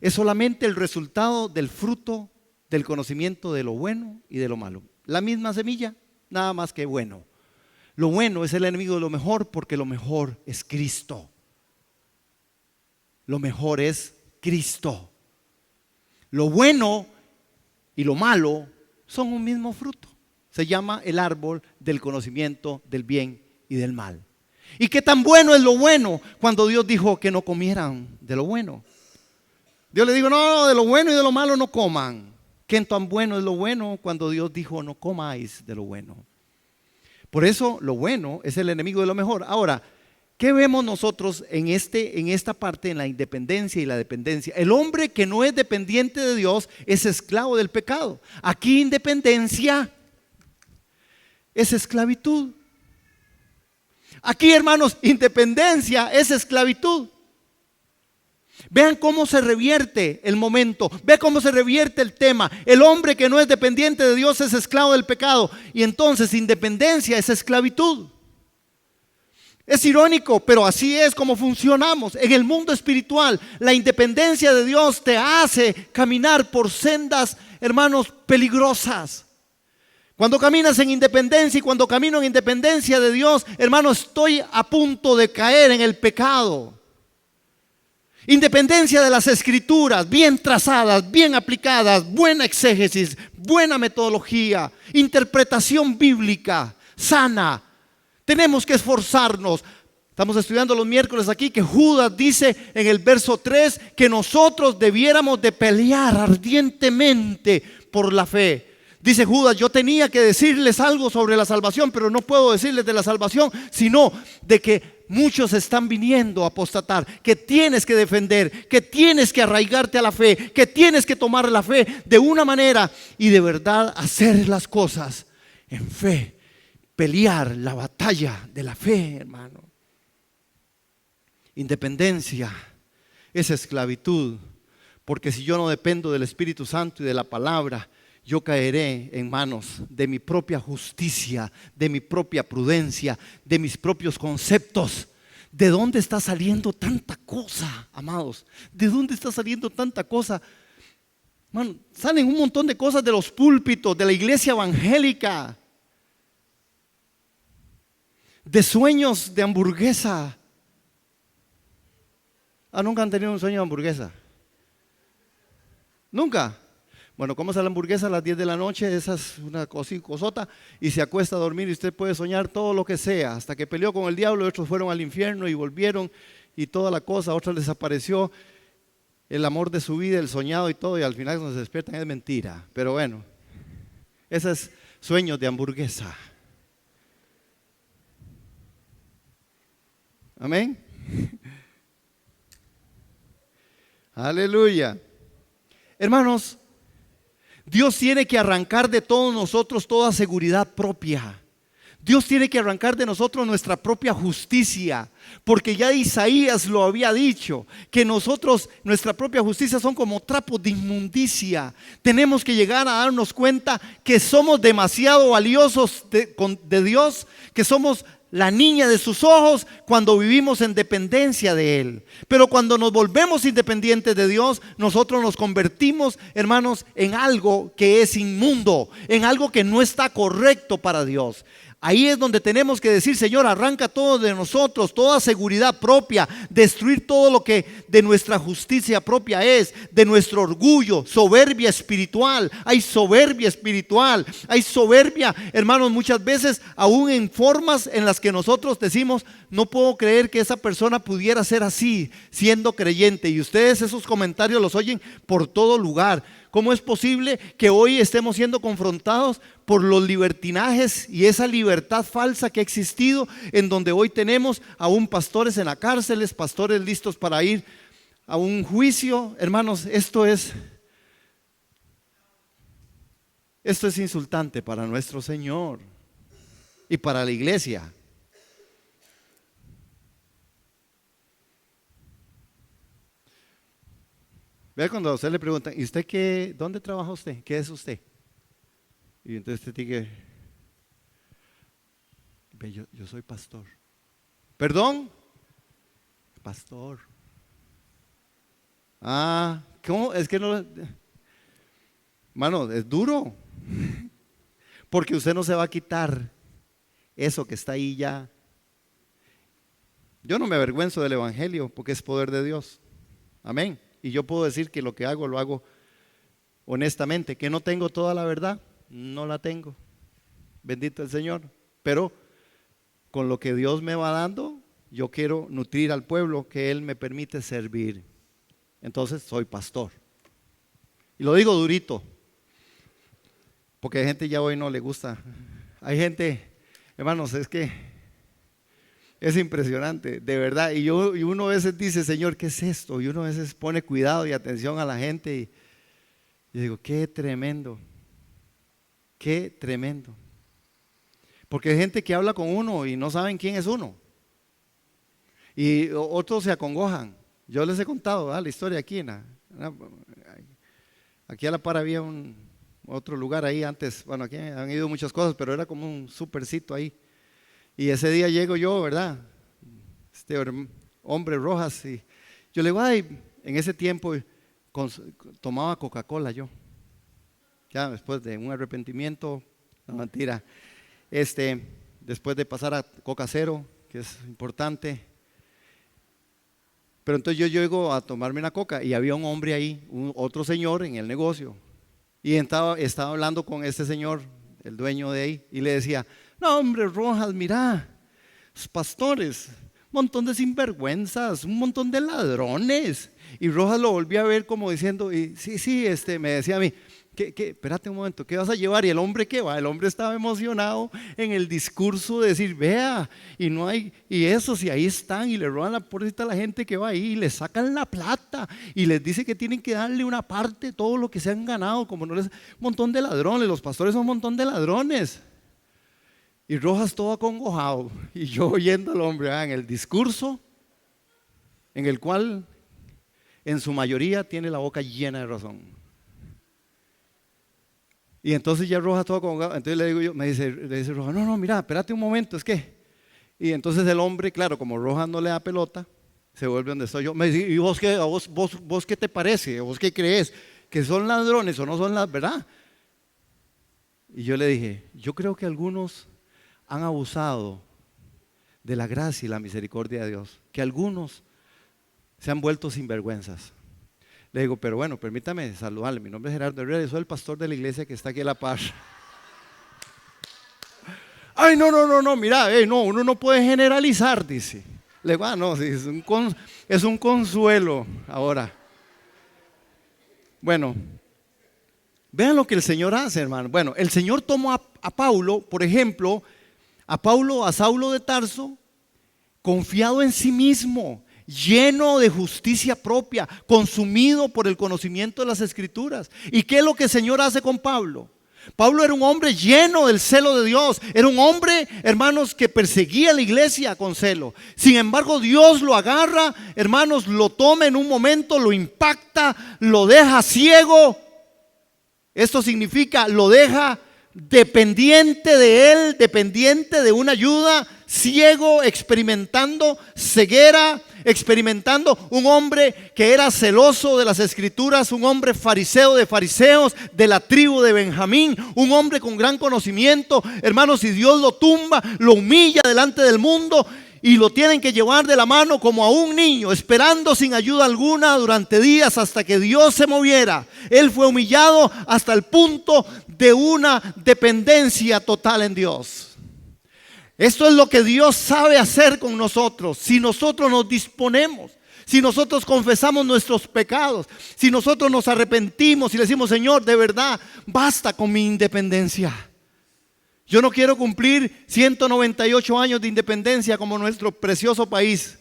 es solamente el resultado del fruto del conocimiento de lo bueno y de lo malo. La misma semilla, nada más que bueno. Lo bueno es el enemigo de lo mejor porque lo mejor es Cristo. Lo mejor es Cristo. Lo bueno y lo malo son un mismo fruto. Se llama el árbol del conocimiento del bien y del mal. ¿Y qué tan bueno es lo bueno cuando Dios dijo que no comieran de lo bueno? Dios le dijo, no, de lo bueno y de lo malo no coman. ¿Qué tan bueno es lo bueno cuando Dios dijo no comáis de lo bueno? Por eso lo bueno es el enemigo de lo mejor. Ahora, ¿qué vemos nosotros en esta parte, en la independencia y la dependencia? El hombre que no es dependiente de Dios es esclavo del pecado. Aquí independencia es esclavitud. Aquí, hermanos, independencia es esclavitud. Vean cómo se revierte el momento. Vean cómo se revierte el tema. El hombre que no es dependiente de Dios es esclavo del pecado. Y entonces independencia es esclavitud. Es irónico, pero así es como funcionamos. En el mundo espiritual, la independencia de Dios te hace caminar por sendas, hermanos, peligrosas. Cuando caminas en independencia y cuando camino en independencia de Dios, hermano, estoy a punto de caer en el pecado. Independencia de las Escrituras, bien trazadas, bien aplicadas, buena exégesis, buena metodología, interpretación bíblica, sana. Tenemos que esforzarnos. Estamos estudiando los miércoles aquí que Judas dice en el verso 3 que nosotros debiéramos de pelear ardientemente por la fe. Dice Judas, yo tenía que decirles algo sobre la salvación, pero no puedo decirles de la salvación, sino de que muchos están viniendo a apostatar, que tienes que defender, que tienes que arraigarte a la fe, que tienes que tomar la fe de una manera y de verdad hacer las cosas en fe, pelear la batalla de la fe, hermano. Independencia es esclavitud, porque si yo no dependo del Espíritu Santo y de la palabra, yo caeré en manos de mi propia justicia, de mi propia prudencia, de mis propios conceptos. ¿De dónde está saliendo tanta cosa, amados? ¿De dónde está saliendo tanta cosa? Man, salen un montón de cosas de los púlpitos, de la iglesia evangélica, de sueños de hamburguesa. ¿Nunca han tenido un sueño de hamburguesa? ¿Nunca? Bueno, comes a la hamburguesa a las 10 de la noche, esa es una cosota, y se acuesta a dormir y usted puede soñar todo lo que sea, hasta que peleó con el diablo y otros fueron al infierno y volvieron y toda la cosa, a otros les apareció el amor de su vida, el soñado y todo, y al final cuando se despiertan es mentira. Pero bueno, ese es sueños de hamburguesa. Amén. Aleluya. Hermanos, Dios tiene que arrancar de todos nosotros toda seguridad propia. Dios tiene que arrancar de nosotros nuestra propia justicia, porque ya Isaías lo había dicho, que nosotros, nuestra propia justicia son como trapos de inmundicia. Tenemos que llegar a darnos cuenta que somos demasiado valiosos de Dios, que somos la niña de sus ojos cuando vivimos en dependencia de Él. Pero cuando nos volvemos independientes de Dios, nosotros nos convertimos, hermanos, en algo que es inmundo, en algo que no está correcto para Dios. Ahí es donde tenemos que decir: Señor, arranca todo de nosotros, toda seguridad propia, destruir todo lo que de nuestra justicia propia es, de nuestro orgullo, soberbia espiritual. Hay soberbia espiritual, hay soberbia, hermanos, muchas veces aún en formas en las que nosotros decimos: no puedo creer que esa persona pudiera ser así siendo creyente. Y ustedes esos comentarios los oyen por todo lugar. ¿Cómo es posible que hoy estemos siendo confrontados por los libertinajes y esa libertad falsa que ha existido, en donde hoy tenemos aún pastores en las cárceles, pastores listos para ir a un juicio? Hermanos, esto es insultante para nuestro Señor y para la iglesia. Vea cuando a usted le preguntan: ¿y usted qué? ¿Dónde trabaja usted? ¿Qué es usted? Y entonces usted tiene que: yo soy pastor. ¿Perdón? Pastor. ¿Cómo? Es que no. Mano, es duro. Porque usted no se va a quitar eso que está ahí ya. Yo no me avergüenzo del evangelio porque es poder de Dios. Amén. Y yo puedo decir que lo que hago, lo hago honestamente. Que no tengo toda la verdad, no la tengo. Bendito el Señor. Pero con lo que Dios me va dando, yo quiero nutrir al pueblo que Él me permite servir. Entonces soy pastor. Y lo digo durito, porque hay gente ya hoy no le gusta. Hay gente, hermanos, es que es impresionante, de verdad. Y uno a veces dice: Señor, ¿qué es esto? Y uno a veces pone cuidado y atención a la gente y digo: qué tremendo, qué tremendo. Porque hay gente que habla con uno y no saben quién es uno. Y otros se acongojan. Yo les he contado la historia aquí. Aquí a la par había otro lugar ahí antes. Bueno, aquí han ido muchas cosas, pero era como un supercito ahí. Y ese día llego yo, ¿verdad? Este hombre Rojas, y yo le digo: en ese tiempo tomaba Coca-Cola yo. Ya después de un arrepentimiento, no, mentira. Después de pasar a Coca Cero, que es importante. Pero entonces yo llego a tomarme una coca y había un hombre ahí, otro señor en el negocio. Y estaba hablando con este señor, el dueño de ahí, y le decía: no, hombre, Rojas, mira, los pastores, montón de sinvergüenzas, un montón de ladrones. Y Rojas lo volví a ver como diciendo, sí, me decía a mí, espérate un momento, ¿qué vas a llevar? Y el hombre, ¿qué va? El hombre estaba emocionado en el discurso de decir, vea, y no hay, y esos, y ahí están, y le roban la puerta a la gente que va ahí, y le sacan la plata, y les dice que tienen que darle una parte de todo lo que se han ganado, como no les, un montón de ladrones, los pastores son un montón de ladrones. Y Rojas todo acongojado, y yo oyendo al hombre en el discurso, en el cual en su mayoría tiene la boca llena de razón. Y entonces ya Rojas todo acongojado, entonces le digo yo, le dice Rojas, no, mira, espérate un momento, es que. Y entonces el hombre, claro, como Rojas no le da pelota, se vuelve donde estoy yo. Me dice, ¿y vos qué te parece? ¿Vos qué crees? ¿Que son ladrones o no son las verdad? Y yo le dije, yo creo que algunos han abusado de la gracia y la misericordia de Dios, que algunos se han vuelto sinvergüenzas. Le digo, pero bueno, permítame saludarle, mi nombre es Gerardo Herrera y soy el pastor de la iglesia que está aquí a la par. Ay, no, mira, no, uno no puede generalizar, dice. Le digo, no, sí, es un consuelo ahora. Bueno, vean lo que el Señor hace, hermano. Bueno, el Señor tomó a Paulo, por ejemplo, a Saulo de Tarso, confiado en sí mismo, lleno de justicia propia, consumido por el conocimiento de las Escrituras. ¿Y qué es lo que el Señor hace con Pablo? Pablo era un hombre lleno del celo de Dios. Era un hombre, hermanos, que perseguía a la iglesia con celo. Sin embargo, Dios lo agarra, hermanos, lo toma en un momento, lo impacta, lo deja ciego. Esto significa, lo deja dependiente de él, dependiente de una ayuda, ciego, experimentando ceguera, experimentando un hombre que era celoso de las Escrituras, un hombre fariseo de fariseos, de la tribu de Benjamín, un hombre con gran conocimiento. Hermanos, si Dios lo tumba, lo humilla delante del mundo y lo tienen que llevar de la mano como a un niño, esperando sin ayuda alguna durante días hasta que Dios se moviera. Él fue humillado hasta el punto de una dependencia total en Dios. Esto es lo que Dios sabe hacer con nosotros. Si nosotros nos disponemos, si nosotros confesamos nuestros pecados, si nosotros nos arrepentimos y le decimos, Señor, de verdad, basta con mi independencia. Yo no quiero cumplir 198 años de independencia como nuestro precioso país.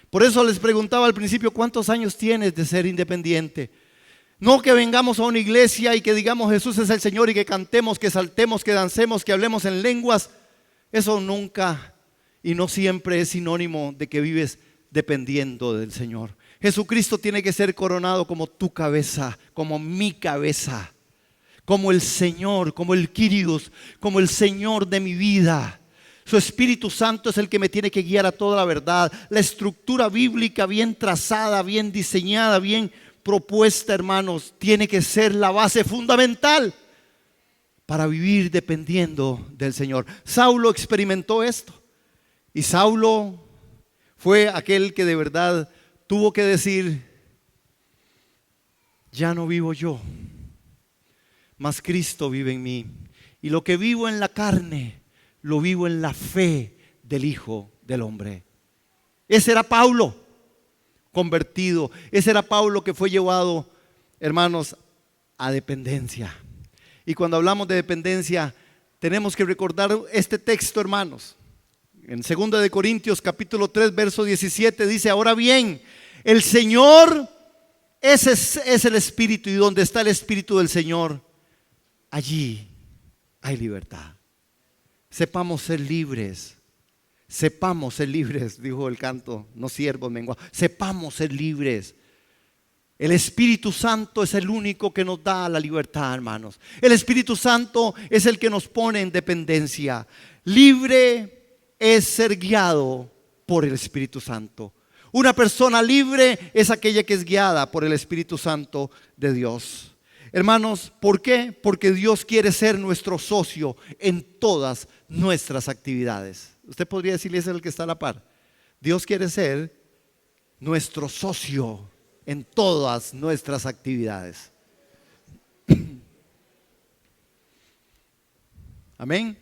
Por eso les preguntaba al principio, ¿cuántos años tienes de ser independiente? No que vengamos a una iglesia y que digamos Jesús es el Señor y que cantemos, que saltemos, que dancemos, que hablemos en lenguas. Eso nunca y no siempre es sinónimo de que vives dependiendo del Señor. Jesucristo tiene que ser coronado como tu cabeza, como mi cabeza, como el Señor, como el Kyrios, como el Señor de mi vida. Su Espíritu Santo es el que me tiene que guiar a toda la verdad. La estructura bíblica bien trazada, bien diseñada, bien propuesta, hermanos, tiene que ser la base fundamental para vivir dependiendo del Señor. Saulo experimentó esto y Saulo fue aquel que de verdad tuvo que decir, ya no vivo yo, mas Cristo vive en mí. Y lo que vivo en la carne, lo vivo en la fe del Hijo del Hombre. Ese era Pablo convertido. Ese era Pablo que fue llevado, hermanos, a dependencia. Y cuando hablamos de dependencia, tenemos que recordar este texto, hermanos. En 2 de Corintios capítulo 3, verso 17 dice, ahora bien, el Señor es el Espíritu, y donde está el Espíritu del Señor, allí hay libertad. Sepamos ser libres. Sepamos ser libres, dijo el canto, no siervos menguados. Sepamos ser libres. El Espíritu Santo es el único que nos da la libertad, hermanos. El Espíritu Santo es el que nos pone en dependencia. Libre es ser guiado por el Espíritu Santo. Una persona libre es aquella que es guiada por el Espíritu Santo de Dios. Hermanos, ¿por qué? Porque Dios quiere ser nuestro socio en todas nuestras actividades. Usted podría decirle, ese es el que está a la par. Dios quiere ser nuestro socio en todas nuestras actividades. Amén.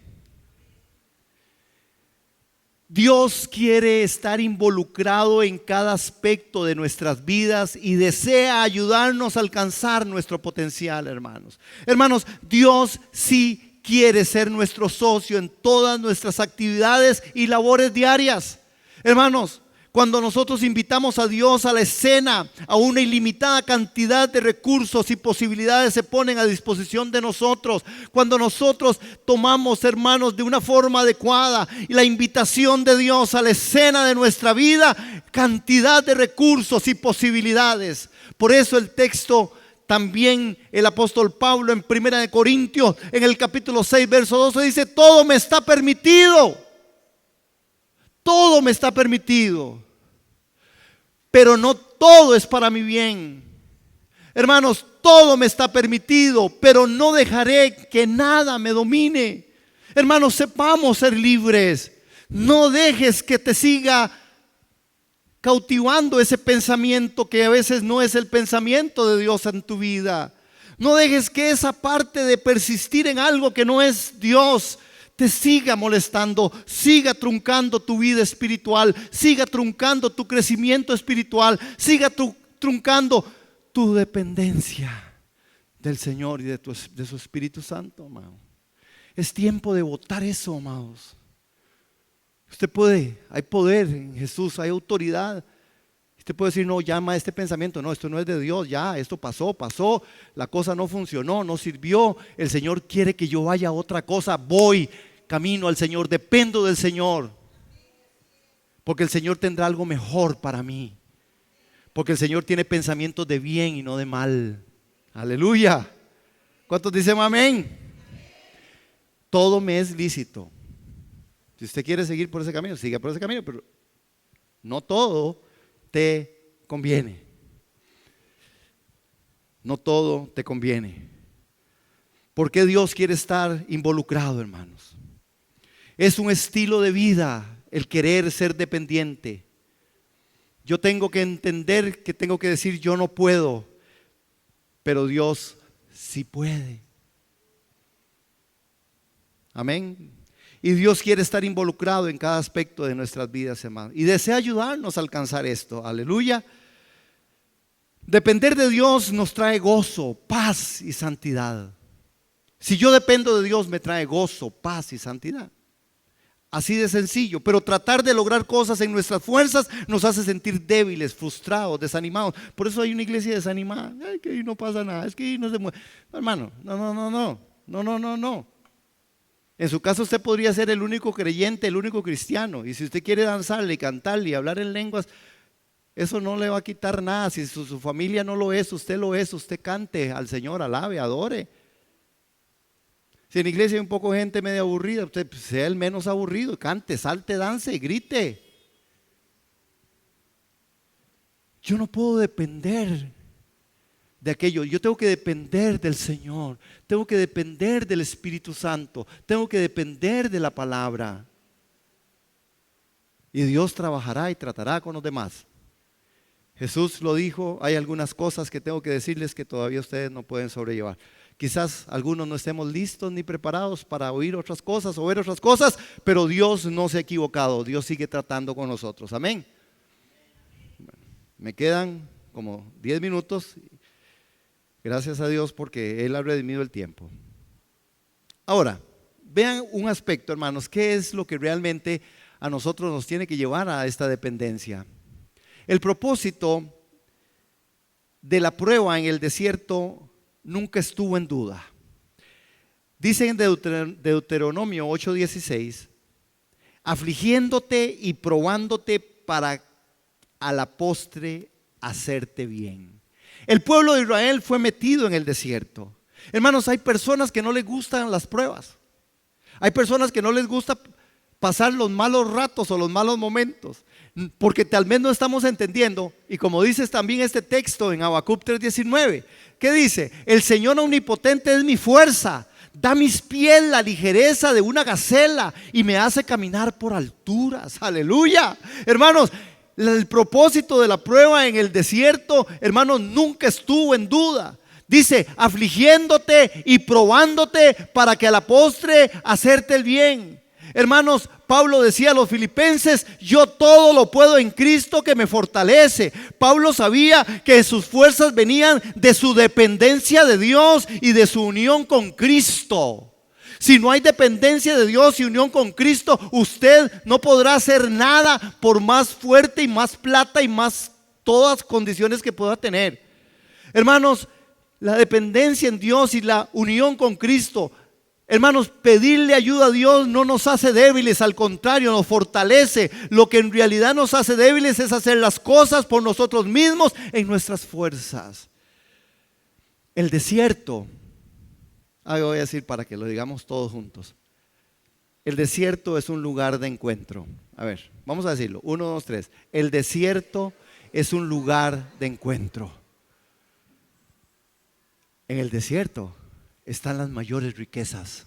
Dios quiere estar involucrado en cada aspecto de nuestras vidas y desea ayudarnos a alcanzar nuestro potencial, hermanos. Hermanos, Dios sí quiere ser nuestro socio en todas nuestras actividades y labores diarias. Hermanos, cuando nosotros invitamos a Dios a la escena, a una ilimitada cantidad de recursos y posibilidades se ponen a disposición de nosotros. Cuando nosotros tomamos, hermanos, de una forma adecuada y la invitación de Dios a la escena de nuestra vida, cantidad de recursos y posibilidades. Por eso el texto también, el apóstol Pablo en 1 Corintios, en el capítulo 6, verso 12 dice: todo me está permitido. Todo me está permitido, pero no todo es para mi bien. Hermanos, todo me está permitido, pero no dejaré que nada me domine. Hermanos, sepamos ser libres. No dejes que te siga cautivando ese pensamiento que a veces no es el pensamiento de Dios en tu vida. No dejes que esa parte de persistir en algo que no es Dios te siga molestando, siga truncando tu vida espiritual, siga truncando tu crecimiento espiritual, siga truncando tu dependencia del Señor y de su Espíritu Santo, amado. Es tiempo de botar eso, amados. Usted puede, hay poder en Jesús, hay autoridad. Usted puede decir: no, llama este pensamiento, no, esto no es de Dios, ya, esto pasó, la cosa no funcionó, no sirvió, el Señor quiere que yo vaya a otra cosa, voy camino al Señor, dependo del Señor, porque el Señor tendrá algo mejor para mí, porque el Señor tiene pensamientos de bien y no de mal. Aleluya. ¿Cuántos dicen amén? Todo me es lícito. Si usted quiere seguir por ese camino, siga por ese camino, pero no todo te conviene. No todo te conviene. ¿Por qué Dios quiere estar involucrado, hermanos? Es un estilo de vida el querer ser dependiente. Yo tengo que entender que tengo que decir: yo no puedo, pero Dios sí puede. Amén. Y Dios quiere estar involucrado en cada aspecto de nuestras vidas, hermanos, y desea ayudarnos a alcanzar esto. Aleluya. Depender de Dios nos trae gozo, paz y santidad. Si yo dependo de Dios, me trae gozo, paz y santidad. Así de sencillo. Pero tratar de lograr cosas en nuestras fuerzas nos hace sentir débiles, frustrados, desanimados. Por eso hay una iglesia desanimada. Ay, que ahí no pasa nada, es que ahí no se mueve. Hermano, no. En su caso usted podría ser el único creyente, el único cristiano. Y si usted quiere danzarle y cantarle y hablar en lenguas, eso no le va a quitar nada. Si su familia no lo es, usted cante al Señor, alabe, adore. Si en la iglesia hay un poco de gente medio aburrida, usted sea el menos aburrido, cante, salte, dance, grite. Yo no puedo depender de aquello. Yo tengo que depender del Señor, tengo que depender del Espíritu Santo, tengo que depender de la palabra. Y Dios trabajará y tratará con los demás. Jesús lo dijo: hay algunas cosas que tengo que decirles que todavía ustedes no pueden sobrellevar. Quizás algunos no estemos listos ni preparados para oír otras cosas o ver otras cosas, pero Dios no se ha equivocado. Dios sigue tratando con nosotros. Amén. Bueno, me quedan como 10 minutos. Gracias a Dios porque Él ha redimido el tiempo. Ahora, vean un aspecto, hermanos. ¿Qué es lo que realmente a nosotros nos tiene que llevar a esta dependencia? El propósito de la prueba en el desierto nunca estuvo en duda. Dice en Deuteronomio 8:16: afligiéndote y probándote para a la postre hacerte bien. El pueblo de Israel fue metido en el desierto. Hermanos, hay personas que no les gustan las pruebas. Hay personas que no les gusta pasar los malos ratos o los malos momentos, porque tal vez no estamos entendiendo. Y como dice también este texto en Habacuc 3:19, ¿qué dice? El Señor omnipotente es mi fuerza, da a mis pies la ligereza de una gacela y me hace caminar por alturas. Aleluya. Hermanos, el propósito de la prueba en el desierto, hermanos, nunca estuvo en duda. Dice: afligiéndote y probándote para que a la postre hacerte el bien. Hermanos, Pablo decía a los filipenses, yo todo lo puedo en Cristo que me fortalece. Pablo sabía que sus fuerzas venían de su dependencia de Dios y de su unión con Cristo. Si no hay dependencia de Dios y unión con Cristo, usted no podrá hacer nada por más fuerte y más plata y más todas condiciones que pueda tener. Hermanos, la dependencia en Dios y la unión con Cristo, hermanos, pedirle ayuda a Dios no nos hace débiles, al contrario, nos fortalece. Lo que en realidad nos hace débiles es hacer las cosas por nosotros mismos en nuestras fuerzas. El desierto, voy a decir para que lo digamos todos juntos. El desierto es un lugar de encuentro. A ver, vamos a decirlo. 1, 2, 3. El desierto es un lugar de encuentro. En el desierto están las mayores riquezas.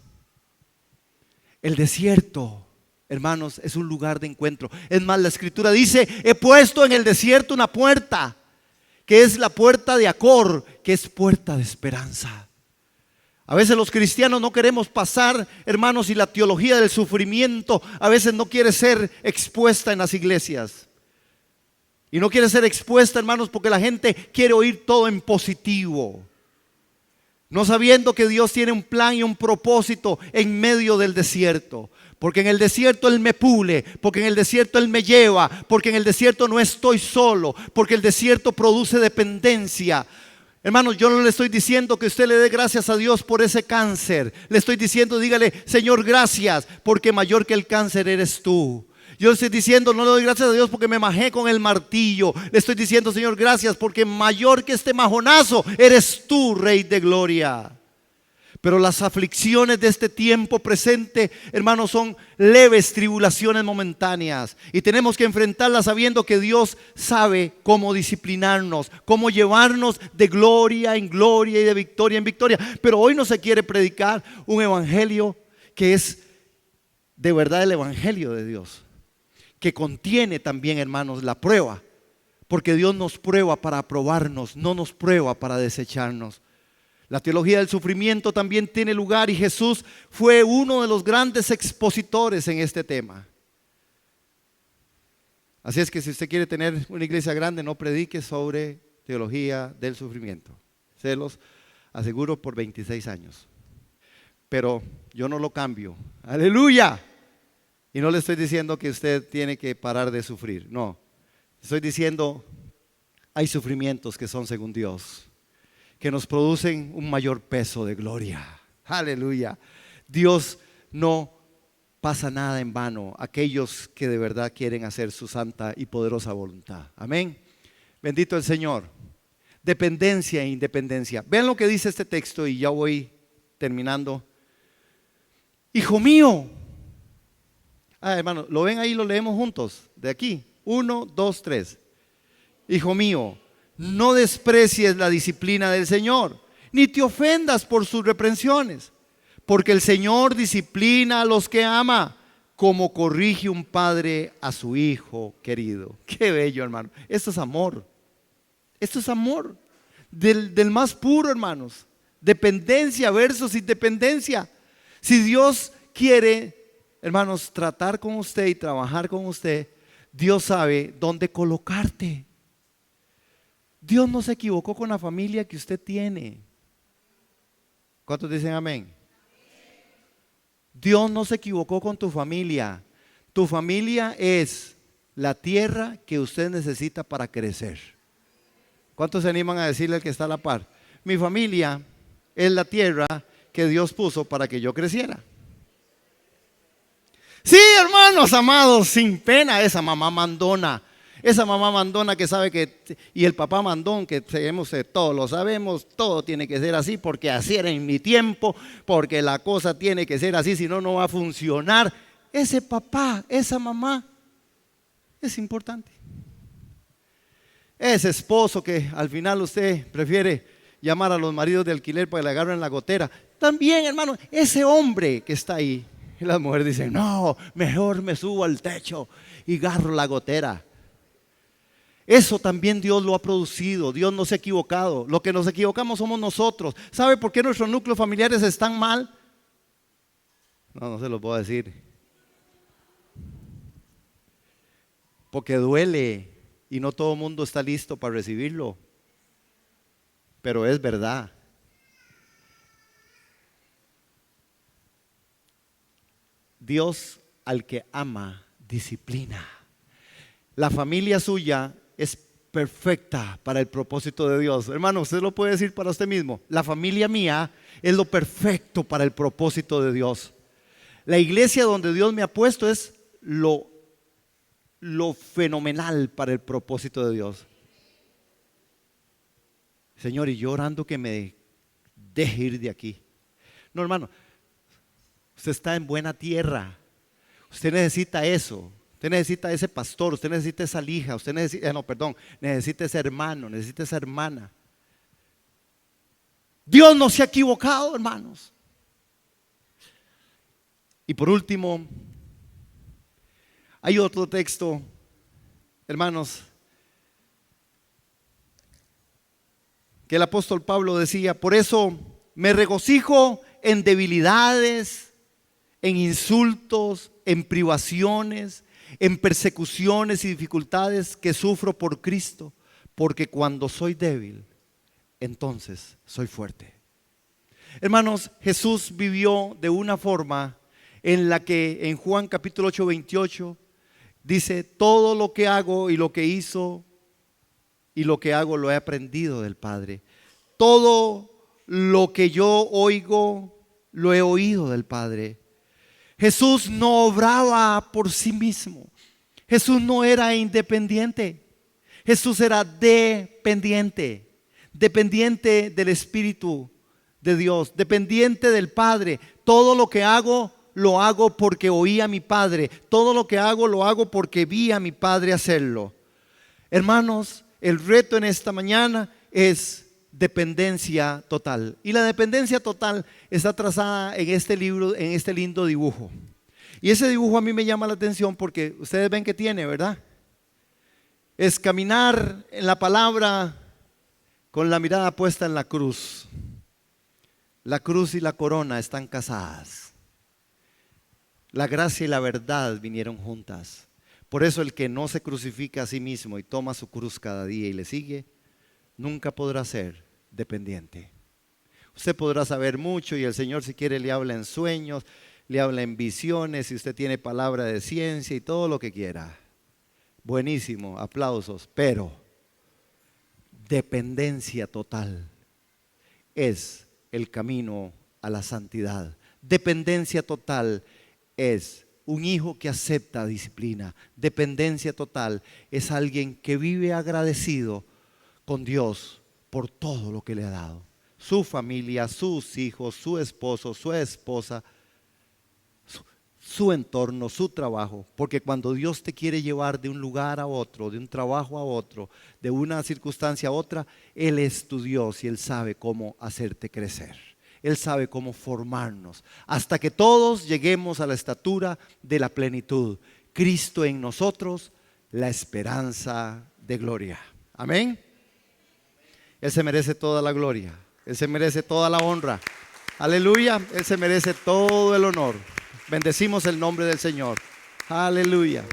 El desierto, hermanos, es un lugar de encuentro. Es más, la Escritura dice, he puesto en el desierto una puerta, que es la puerta de Acor, que es puerta de esperanza. A veces los cristianos no queremos pasar, hermanos, y la teología del sufrimiento a veces no quiere ser expuesta en las iglesias. Y no quiere ser expuesta, hermanos, porque la gente quiere oír todo en positivo. No sabiendo que Dios tiene un plan y un propósito en medio del desierto. Porque en el desierto Él me pule, porque en el desierto Él me lleva, porque en el desierto no estoy solo, porque el desierto produce dependencia. Hermanos, yo no le estoy diciendo que usted le dé gracias a Dios por ese cáncer. Le estoy diciendo, dígale, Señor, gracias, porque mayor que el cáncer eres tú. Yo le estoy diciendo, no le doy gracias a Dios porque me majé con el martillo. Le estoy diciendo, Señor, gracias, porque mayor que este majonazo eres tú, Rey de Gloria. Pero las aflicciones de este tiempo presente, hermanos, son leves tribulaciones momentáneas. Y tenemos que enfrentarlas sabiendo que Dios sabe cómo disciplinarnos, cómo llevarnos de gloria en gloria y de victoria en victoria. Pero hoy no se quiere predicar un evangelio que es de verdad el evangelio de Dios, que contiene también, hermanos, la prueba. Porque Dios nos prueba para aprobarnos, no nos prueba para desecharnos. La teología del sufrimiento también tiene lugar y Jesús fue uno de los grandes expositores en este tema. Así es que si usted quiere tener una iglesia grande, no predique sobre teología del sufrimiento. Se los aseguro por 26 años. Pero yo no lo cambio. ¡Aleluya! Y no le estoy diciendo que usted tiene que parar de sufrir. No. Estoy diciendo, hay sufrimientos que son según Dios, que nos producen un mayor peso de gloria. Aleluya. Dios no pasa nada en vano a aquellos que de verdad quieren hacer su santa y poderosa voluntad. Amén. Bendito el Señor. Dependencia e independencia. Vean lo que dice este texto y ya voy terminando. Hijo mío. Hermano, ¿lo ven ahí? Lo leemos juntos. De aquí. 1, 2, 3. Hijo mío, no desprecies la disciplina del Señor, ni te ofendas por sus reprensiones, porque el Señor disciplina a los que ama, como corrige un padre a su hijo querido. Qué bello, hermano. Esto es amor. Esto es amor del más puro, hermanos. Dependencia versus independencia. Si Dios quiere, hermanos, tratar con usted y trabajar con usted, Dios sabe dónde colocarte. Dios no se equivocó con la familia que usted tiene. ¿Cuántos dicen amén? Dios no se equivocó con tu familia. Tu familia es la tierra que usted necesita para crecer. ¿Cuántos se animan a decirle al que está a la par? Mi familia es la tierra que Dios puso para que yo creciera. Sí, hermanos amados, sin pena, esa mamá mandona. Esa mamá mandona que sabe que, y el papá mandón que todos lo sabemos, todo tiene que ser así porque así era en mi tiempo, porque la cosa tiene que ser así, si no, no va a funcionar. Ese papá, esa mamá, es importante. Ese esposo que al final usted prefiere llamar a los maridos de alquiler para que le agarren la gotera. También, hermano, ese hombre que está ahí. Y las mujeres dicen, no, mejor me subo al techo y agarro la gotera. Eso también Dios lo ha producido. Dios no se ha equivocado. Lo que nos equivocamos somos nosotros. ¿Sabe por qué nuestros núcleos familiares están mal? No se los puedo decir. porque duele y no todo el mundo está listo para recibirlo, pero es verdad. Dios al que ama, disciplina. La familia suya es perfecta para el propósito de Dios. Hermano, usted lo puede decir para usted mismo. La familia mía es lo perfecto para el propósito de Dios. La iglesia donde Dios me ha puesto es lo fenomenal para el propósito de Dios. Señor, y yo orando que me deje ir de aquí. No, hermano, usted está en buena tierra. Usted necesita eso. Usted necesita ese pastor, usted necesita esa lija, usted necesita, necesita ese hermano, necesita esa hermana. Dios no se ha equivocado, hermanos. Y por último, hay otro texto, hermanos, que el apóstol Pablo decía: por eso me regocijo en debilidades, en insultos, en privaciones, en persecuciones y dificultades que sufro por Cristo, porque cuando soy débil, entonces soy fuerte. Hermanos, Jesús vivió de una forma en la que en Juan capítulo 8, 28 dice: todo lo que hago y lo que hizo y lo que hago lo he aprendido del Padre. Todo lo que yo oigo lo he oído del Padre. Jesús no obraba por sí mismo. Jesús no era independiente. Jesús era dependiente. Dependiente del Espíritu de Dios. Dependiente del Padre. Todo lo que hago, lo hago porque oí a mi Padre. Todo lo que hago, lo hago porque vi a mi Padre hacerlo. Hermanos, el reto en esta mañana es dependencia total. Y la dependencia total está trazada en este libro, en este lindo dibujo. Y ese dibujo a mí me llama la atención porque ustedes ven que tiene, ¿verdad? Es caminar en la palabra con la mirada puesta en la cruz. La cruz y la corona están casadas. La gracia y la verdad vinieron juntas. Por eso el que no se crucifica a sí mismo y toma su cruz cada día y le sigue, nunca podrá ser dependiente. Usted podrá saber mucho y el Señor, si quiere, le habla en sueños, le habla en visiones, si usted tiene palabra de ciencia y todo lo que quiera. Buenísimo, aplausos, pero dependencia total es el camino a la santidad. Dependencia total es un hijo que acepta disciplina. Dependencia total es alguien que vive agradecido con Dios por todo lo que le ha dado. Su familia, sus hijos, su esposo, su esposa, su entorno, su trabajo. Porque cuando Dios te quiere llevar de un lugar a otro, de un trabajo a otro, de una circunstancia a otra, Él es tu Dios y Él sabe cómo hacerte crecer. Él sabe cómo formarnos hasta que todos lleguemos a la estatura de la plenitud. Cristo en nosotros, la esperanza de gloria. Amén. Él se merece toda la gloria. Él se merece toda la honra. Aleluya. Él se merece todo el honor. Bendecimos el nombre del Señor. Aleluya.